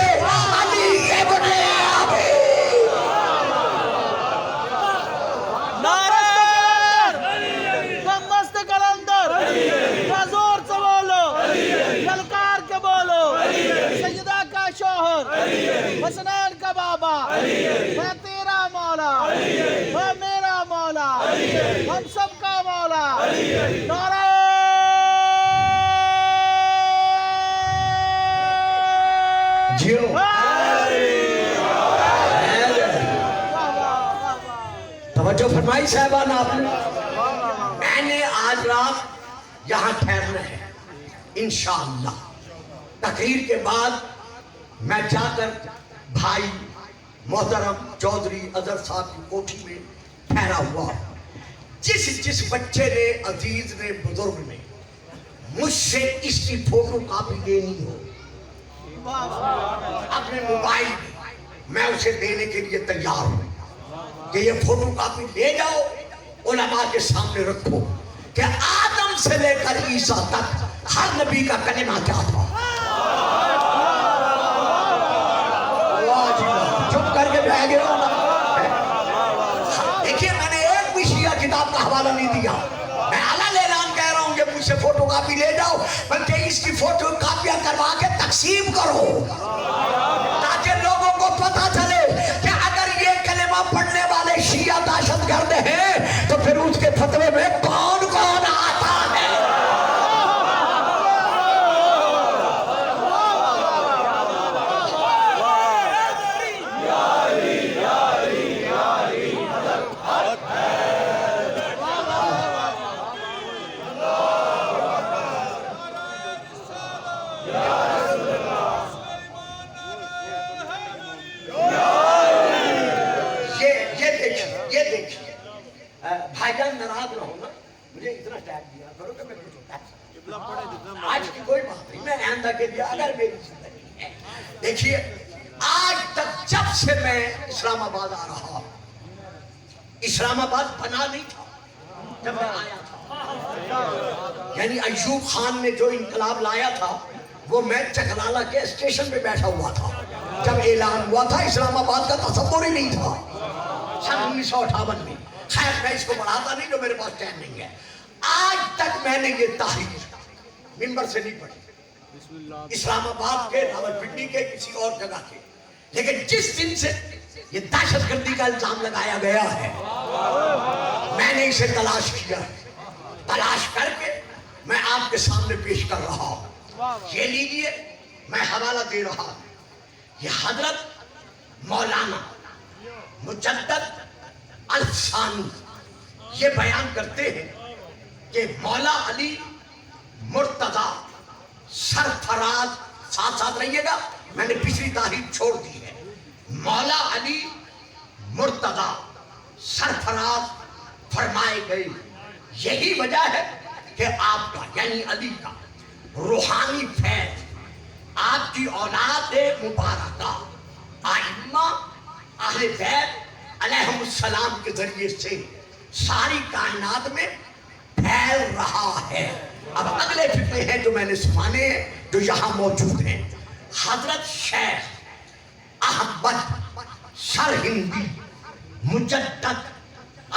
علی ابن ابی. نعرہ مست کلندر زور سے بولو للکار کے بولو. سیدہ کا شوہر حسنین کا بابا ہے تیرا مولا ہے میرا مولا ہم سب کا مولا. نعرہ جیو توجہ فرمائی صاحبان آپ نے. میں نے آج رات یہاں ٹھہرنا ہے انشاءاللہ. تقریر کے بعد میں جا کر بھائی محترم چودھری اظہر صاحب کی کوٹھی میں ٹھہرا ہوا. جس بچے نے عزیز نے بزرگ نے مجھ سے اس کی فوٹو کاپی لینی ہو اپنے موبائل میں اسے دینے کے لیے تیار ہوں کہ یہ فوٹو کاپی لے جاؤ علماء کے سامنے رکھو کہ آدم سے لے کر عیسیٰ تک ہر نبی کا کلمہ کیا تھا. چپ کر کے بیٹھ گئے. دیکھیے میں نے ایک بھی شیعہ کتاب کا حوالہ نہیں دیا. میں اعلان اعلان کہہ رہا ہوں کہ مجھ سے فوٹو کاپی لے جاؤ بلکہ اس کی فوٹو کاپیاں کروا کے تقسیم کرو تاکہ لوگوں کو پتا چلے کہ اگر یہ کلمہ پڑھنے بھائی جان ناراض نہ ہونا, مجھے اتنا ٹائم دیا کرو کہ میں کچھ آج کی کوئی بات نہیں, میں آئندہ کے لیے اگر میری زندگی ہے. دیکھیے آج تک جب سے میں اسلام آباد آ رہا ہوں, اسلام آباد بنا نہیں تھا جب میں آیا تھا. یعنی ایوب خان نے جو انقلاب لایا تھا وہ میں چکلالہ کے اسٹیشن پہ بیٹھا ہوا تھا جب اعلان ہوا تھا. اسلام آباد کا تصور ہی نہیں تھا سن 1958 میں. خیر میں اس کو بڑھاتا نہیں, جو میرے پاس ٹائم نہیں ہے. آج تک میں نے یہ تحریر ممبر سے نہیں پڑھی اسلام آباد کے, راولپنڈی کے, کسی اور جگہ کے. لیکن جس دن سے یہ دہشت گردی کا الزام لگایا گیا ہے میں نے اسے تلاش کیا, تلاش کر کے میں آپ کے سامنے پیش کر رہا ہوں. یہ لیجئے میں حوالہ دے رہا ہوں. یہ حضرت مولانا مجدد الثانی یہ بیان کرتے ہیں کہ مولا علی مرتضی سرفراز, ساتھ ساتھ رہیے گا میں نے پچھلی تاریخ چھوڑ دی ہے, مولا علی مرتضی سرفراز فرمائے گئے. یہی وجہ ہے کہ آپ کا یعنی علی کا روحانی فیض, آپ کی اولاد مبارکہ ائمہ اہل بیت علیہم السلام کے ذریعے سے ساری کائنات میں پھیل رہا ہے. اب اگلے فقرے ہیں جو میں نے سنانے ہیں جو یہاں موجود ہیں. حضرت شیخ احمد سرہندی مجدد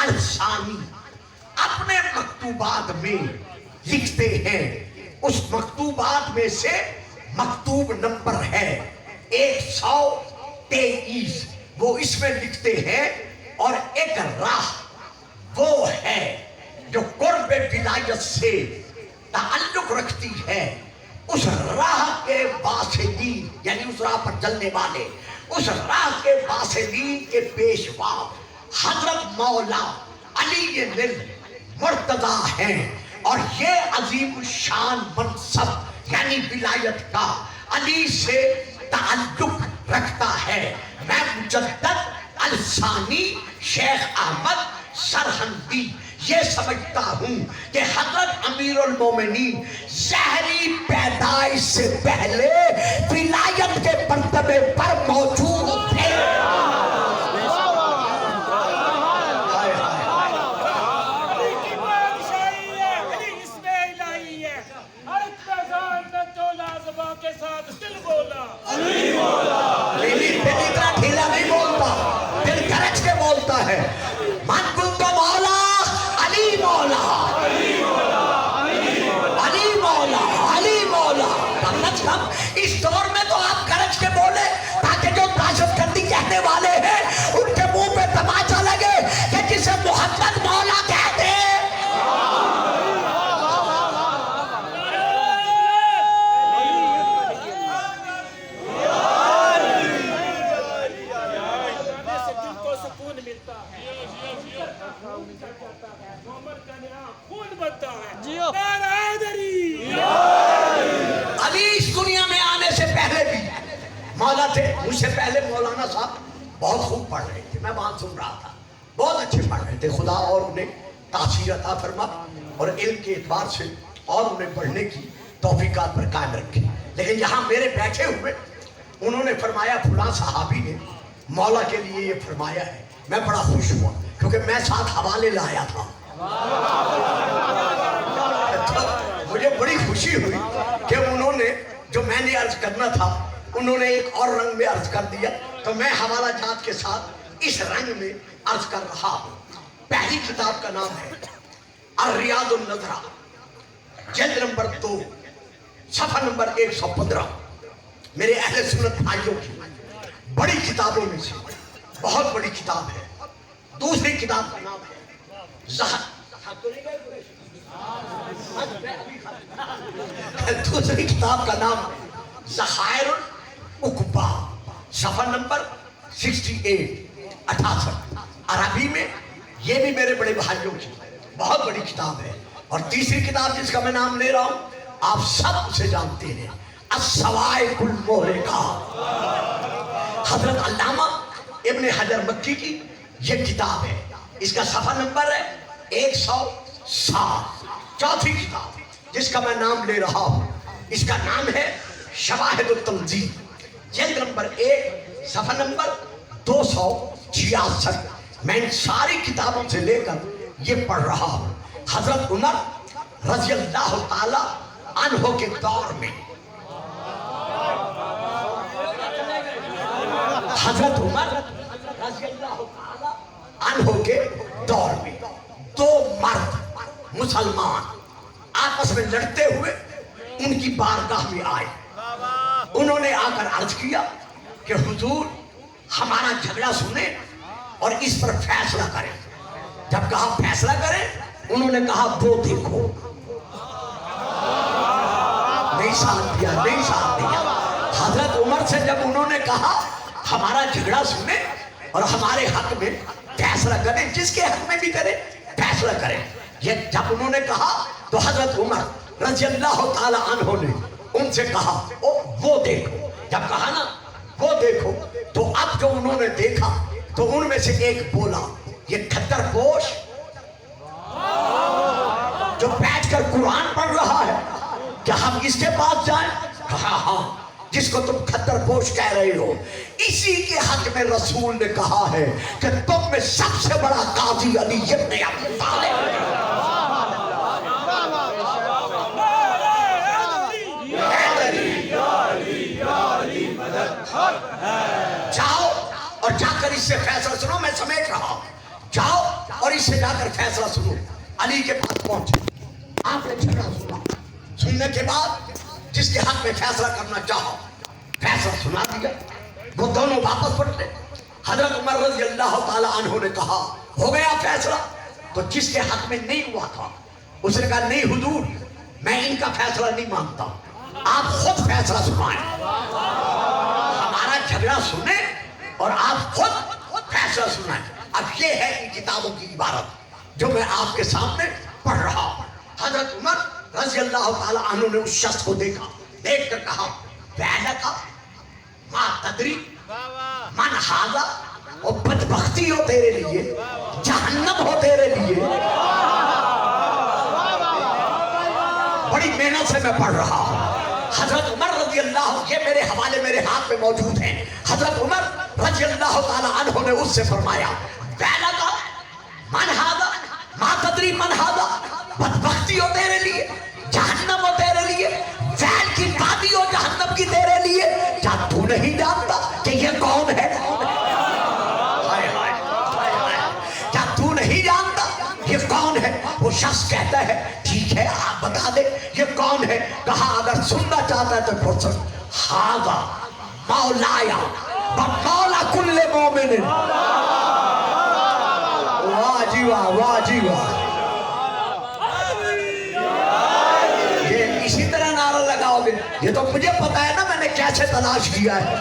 الثانی اپنے مکتوبات میں لکھتے ہیں, اس مکتوبات میں سے مکتوب نمبر ہے 123, وہ اس میں لکھتے ہیں, اور ایک راہ وہ ہے جو قرب ولایت سے تعلق رکھتی ہے. اس راہ کے باسدین یعنی اس راہ پر چلنے والے, اس راہ کے باسدین کے پیشوا حضرت مولا علی مرتضی ہیں. اور یہ عظیم الشان منصب یعنی ولایت کا علی سے تعلق رکھتا ہے. میں مجدد الثانی شیخ احمد سرہندی یہ سمجھتا ہوں کہ حضرت امیر المومنین ظاہری پیدائش سے پہلے ولایت کے مرتبے پر موجود تھے. ہے من کنت مولا علی مولا, علی مولا, علی مولا. اس دور میں تو آپ گرج کے بولے تاکہ جو دہشت گردی کہنے والے ہیں ان کے منہ پہ تماچا لگے کہ جسے محمد مولا کہتے ہیں. علی اس دنیا میں آنے سے پہلے بھی مولا تھے. مجھ سے پہلے مولانا صاحب بہت خوب پڑھ رہے تھے, میں وہاں سن رہا تھا, بہت اچھے پڑھ رہے تھے. خدا اور انہیں تاثیر عطا فرما اور علم کے اعتبار سے اور انہیں پڑھنے کی توفیقات پر قائم رکھے. لیکن یہاں میرے بیٹھے ہوئے انہوں نے فرمایا فلاں صحابی نے مولا کے لیے یہ فرمایا ہے. میں بڑا خوش ہوا کیونکہ میں ساتھ حوالے لایا تھا. مجھے بڑی خوشی ہوئی کہ انہوں نے جو میں نے عرض کرنا تھا انہوں نے ایک اور رنگ میں عرض کر دیا, تو میں حوالہ جات کے ساتھ اس رنگ میں عرض کر رہا ہوں. پہلی کتاب کا نام ہے الریاض النظرہ, جلد نمبر 2 صفحہ نمبر 115. میرے اہل سنت بھائیوں کی بڑی کتابوں میں سے بہت بڑی کتاب ہے. دوسری کتاب کا نام ہے دوسری کتاب کا نام ہے ذخائر العقبہ, صفحہ نمبر 68. عربی میں یہ بھی میرے بڑے بھائیوں کی بہت بڑی کتاب ہے. اور تیسری کتاب جس کا میں نام لے رہا ہوں آپ سب اسے جانتے ہیں, الصواعق المحرقات, حضرت علامہ ابن حجر مکی کی یہ کتاب ہے. اس کا صفحہ نمبر ہے 107 چوتھی کتاب جس کا میں نام لے رہا ہوں، اس کا نام ہے شواہد التنزیل، جلد نمبر 1 صفحہ نمبر 266۔ میں ان ساری کتابوں سے لے کر یہ پڑھ رہا ہوں۔ حضرت عمر رضی اللہ تعالی عنہ کے دور میں، حضرت عمر رضی اللہ تعالی عنہ کے دور میں 2 مرد مسلمان آپس میں لڑتے ہوئے ان کی بارگاہ میں آئے۔ انہوں نے آ کر عرض کیا کہ حضور ہمارا جھگڑا سنیں اور اس پر فیصلہ کریں۔ جب کہا فیصلہ کریں، انہوں نے کہا وہ دیکھو۔ نہیں ساتھ دیا۔ حضرت عمر سے جب انہوں نے کہا ہمارا جھگڑا سنیں اور ہمارے حق میں فیصلہ کریں، جس کے حق میں بھی کریں فیصلہ کریں، یہ جب انہوں نے کہا تو حضرت عمر رضی اللہ تعالی عنہ نے ان سے کہا وہ دیکھو۔ جب کہا نا وہ دیکھو، تو اب جو انہوں نے دیکھا تو ان میں سے ایک بولا، یہ کھتر پوش جو بیٹھ کر قرآن پڑھ رہا ہے، کیا ہم اس کے پاس جائیں؟ کہا ہاں، جس کو تم کھتر پوش کہہ رہے ہو، اسی کے حق میں رسول نے کہا ہے کہ تم میں سب سے بڑا قاضی علی ابن ابی طالب۔ جاؤ اور جا کر اس سے فیصلہ سنو، میں سمیٹ رہا ہوں۔ جاؤ اور اس سے جا کر فیصلہ سنو۔ علی کے پاس پہنچے، آپ نے جھگڑا سنا، سننے کے بعد جس کے حق میں فیصلہ کرنا چاہو فیصلہ سنا دیا۔ وہ دونوں واپس پلٹے۔ حضرت عمر رضی اللہ تعالی عنہ نے کہا ہو گیا فیصلہ؟ تو جس کے حق میں نہیں ہوا تھا اس نے کہا نہیں حضور، میں ان کا فیصلہ نہیں مانتا، آپ خود فیصلہ سنائیں۔ ہمارا جھگڑا سنیں اور آپ خود فیصلہ سنائیں۔ اب یہ ہے ان کتابوں کی عبارت جو میں آپ کے سامنے پڑھ رہا ہوں۔ حضرت عمر رضی اللہ تعالی عنہ نے اس شخص کو دیکھا، دیکھ کر کہا ویلک ما تدری من ھذا، اور بدبختی ہو تیرے لیے، جہنم ہو تیرے لیے۔ بڑی محنت سے میں پڑھ رہا ہوں۔ حضرت عمر رضی اللہ، یہ میرے حوالے میرے ہاتھ میں موجود ہیں، حضرت عمر رضی اللہ تعالی عنہ نے اس سے فرمایا ویلک من ھذا ما تدری من ھذا، بدبختی ہو تیرے لیے، جہنم ہو تیرے لیے، ویل کی وادی ہو جہنم کی تیرے لیے، کیا تو نہیں جانتا کہ یہ کون ہے؟ کیا تو نہیں جانتا یہ کون ہے؟ وہ شخص کہتا ہے ٹھیک ہے آپ بتا دے یہ کون ہے۔ کہا اگر سننا چاہتا ہے تو پڑھ سن، ھذا مولایا و مولا کل مومن۔ واہ جی واہ، واہ جی واہ۔ یہ اسی طرح نعرہ لگاؤ گے، یہ تو مجھے پتا ہے نا میں نے کیسے تلاش کیا ہے۔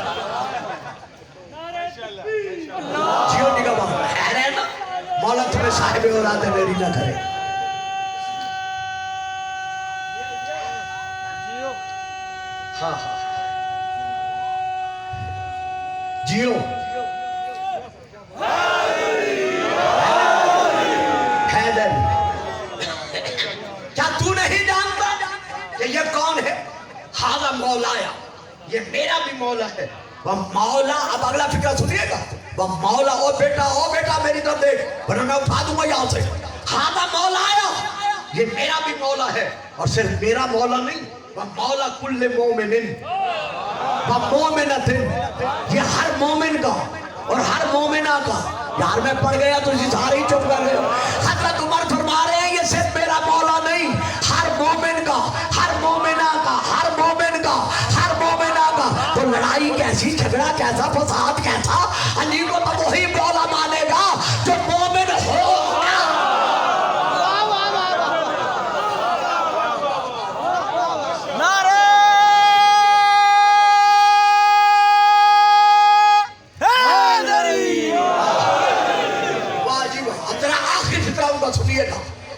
جیو نگاہ خیر ہے نا، مولا تمہیں صاحب اولاد میری نہ کرے۔ ہاں ہاں جیو حیدر، کیا تو نہیں جانتا کہ یہ کون ہے؟ ھذا مولایا، یہ میرا بھی مولا ہے۔ وہ مولا، اب اگلا فکرہ سنیے گا، وہ مولا، او بیٹا میری طرف دیکھ ورنہ میں اٹھا دوں گا یہاں سے۔ ھذا مولایا، یہ میرا بھی مولا ہے، اور صرف میرا مولا نہیں، وہ مولا کل مومن و مومنۃ، یہ ہر مومن کا اور ہر مومنہ کا۔ یار میں پڑھ گیا تو اسی سارے ہی چپ کر گئے۔ حضرت عمر فرما رہے ہیں یہ صرف میرا مولا نہیں، ہر مومن کا، ہر مومنہ کا، ہر مومن کا، ہر مومنہ کا۔ تو لڑائی کیسی، جھگڑا کیسا، فساد کیسا؟ علی کو تو وہی مولا مانے گا جو مومن ہو۔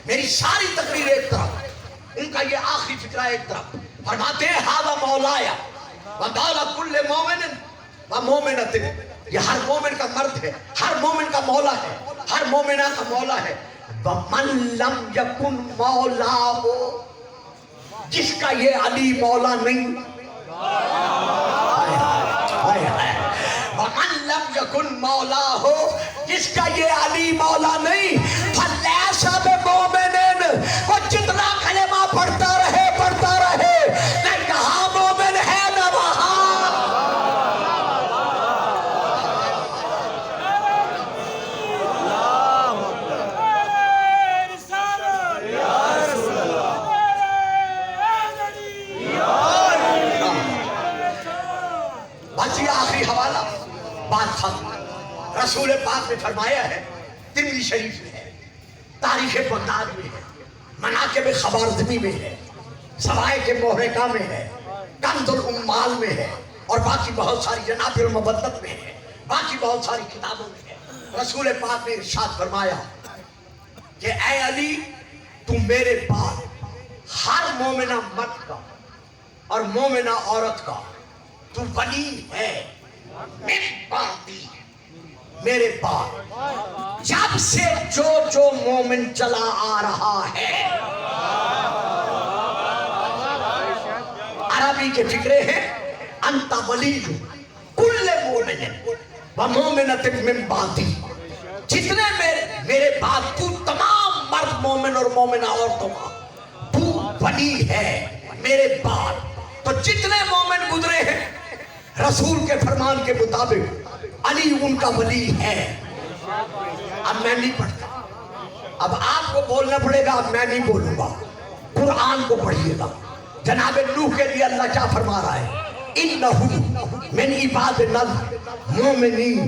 میری ساری تقریر ایک طرف، ان کا یہ آخری فکرہ ایک طرف۔ فرماتے ہیں ھذا مولایا و مولا کل مومن و مومنۃ، یہ ہر مومن کا مرد ہے، ہر مومن کا مولا ہے، ہر مومنہ کا مولا ہے۔ وَمَن لَمْ يَكُنْ مَوْلَاهُ، جس کا یہ علی مولا نہیں، وَمَن لَمْ يَكُنْ مَوْلَاهُ، جس کا یہ علی مولا نہیں، فَلَيْسَ بِمُؤْمِنٍ، وہ جتنا کلمہ پڑھتا رہے نہ یہاں مومن ہے نہ وہاں۔ بس یہ آخری حوالہ بات ختم۔ رسول پاک نے فرمایا ہے، ترمذی شریف میں ہے، تاریخ بغداد میں ہے، مناقب خوارزمی میں ہے، سوائق محرقہ میں ہے، کنز الامال میں ہے، اور باقی بہت ساری جناب المبدت میں ہے، باقی بہت ساری کتابوں میں ہے۔ رسول پاک نے ارشاد فرمایا کہ اے علی، تم میرے بعد ہر مومنہ مرد کا اور مومنہ عورت کا تو ولی ہے، من بعدی، میرے بعد جب سے جو مومن چلا آ رہا ہے۔ عربی کے فکرے ہیں، انت ولی کل مومن و مومنۃ من بعدی، جتنے میرے بعد تو تمام مرد مومن اور مومنہ عورتوں کا تو ولی ہے میرے بعد۔ تو جتنے مومن گزرے ہیں رسول کے فرمان کے مطابق علی ان کا ولی ہے۔ اب میں نہیں پڑھتا، اب آپ کو بولنا پڑے گا، اب میں نہیں بولوں گا، قرآن کو پڑھیے گا۔ جناب نوح کے لیے اللہ کیا فرما رہا ہے؟ اِنَّهُ مِنْ عِبَادِنَا الْمُؤْمِنِينَ،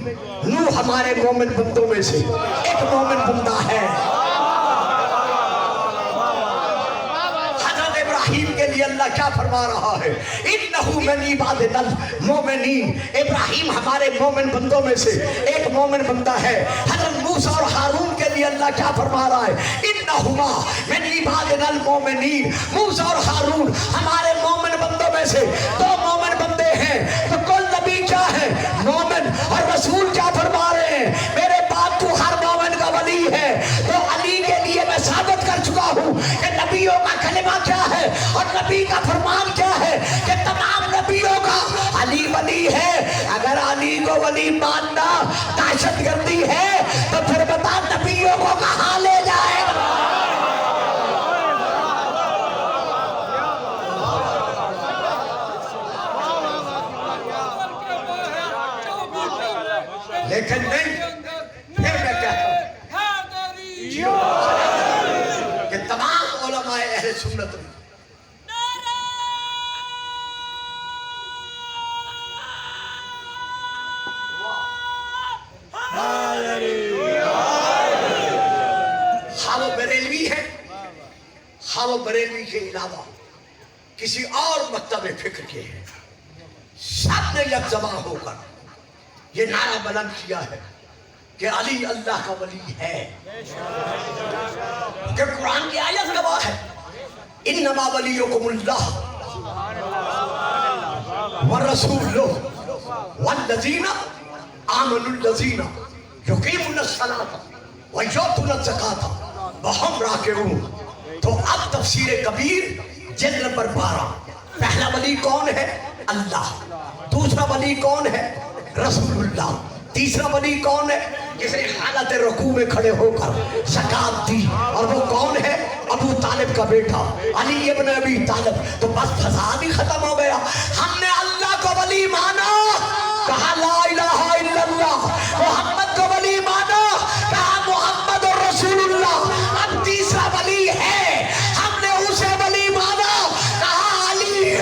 نوح ہمارے مومن بندوں میں سے ایک مومن بندہ ہے۔ حضرت ابراہیم کے لیے اللہ کیا فرما رہا ہے؟ اِنَّهُ مِنْ عِبَادِنَا الْمُؤْمِنِينَ، ابراہیم ہمارے مومن بندوں میں سے ایک مومن بندہ ہے۔ حضرت موسیٰ اور ہارون کے لیے اللہ کیا فرما رہا ہے؟ اِنَّهُمَا مِنْ عِبَادِنَا الْمُؤْمِنِينَ، موسیٰ اور ہارون ہمارے مومن بندوں میں سے دو مومن بندے ہیں۔ تو کل نبی کیا ہے؟ مومن۔ اور رسول کیا فرما رہے ہیں؟ میرے بعد تو ہر مومن کا ولی ہے۔ تو علی کے لیے میں ثابت کر چکا ہوں کہ نبیوں کا کلمہ کیا ہے اور نبی کا فرمان کیا ہے کہ تمام نبیوں کا علی ولی ہے۔ اگر علی کو ولی ماننا دہشت گردی ہے تو پھر بتا نبیوں کو کہاں لے جائے گا؟ لیکن نہیں، پھر میں کہتا ہوں کہ تمام علماء اہل سنت نے خواہ وہ بریلوی ہے، خواہ وہ بریلوی کے علاوہ کسی اور مکتب فکر کے ہیں، سب نے یک زبان ہو کر یہ نعرہ بلند کیا ہے کہ علی اللہ کا ولی ہے، کہ قرآن کی آیت گواہ ہے، انما ولیکم اللہ ورسولہ والذین آمنوا الذین یقیمون الصلاۃ ویؤتون الزکاۃ وہم راکعون۔ تو اب تفسیر کبیر جلد نمبر 12، پہلا ولی کون ہے؟ اللہ۔ دوسرا ولی کون ہے؟ رسول اللہ۔ تیسرا ولی کون ہے؟ جس نے حالت رکوع میں کھڑے ہو کر زکات دی، اور وہ کون ہے؟ ابو طالب کا بیٹا علی ابن ابی طالب۔ تو بس فساد ہی ختم ہو گیا۔ ہم نے اللہ کو ولی مانا، کہا لا الہ الا اللہ، محمد کو ولی مانا، کہا محمد رسول اللہ۔ اب تیسرا ولی ہے، ہم نے اسے ولی مانا، کہا علی۔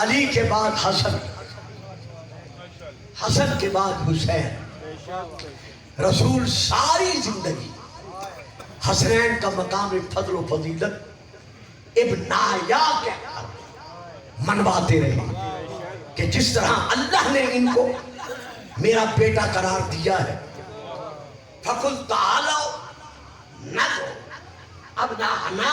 علی کے بعد حسن، حسن کے بعد حسین۔ رسول ساری زندگی حسنین کا مقام فضل و فضیلت ابنایا کہہ کر منواتے رہے کہ جس طرح اللہ نے ان کو میرا بیٹا قرار دیا ہے۔ فَقُلْ تَعَالَوْا نَدْعُوا أَبْنَاءَنَا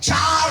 4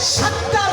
70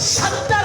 70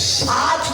7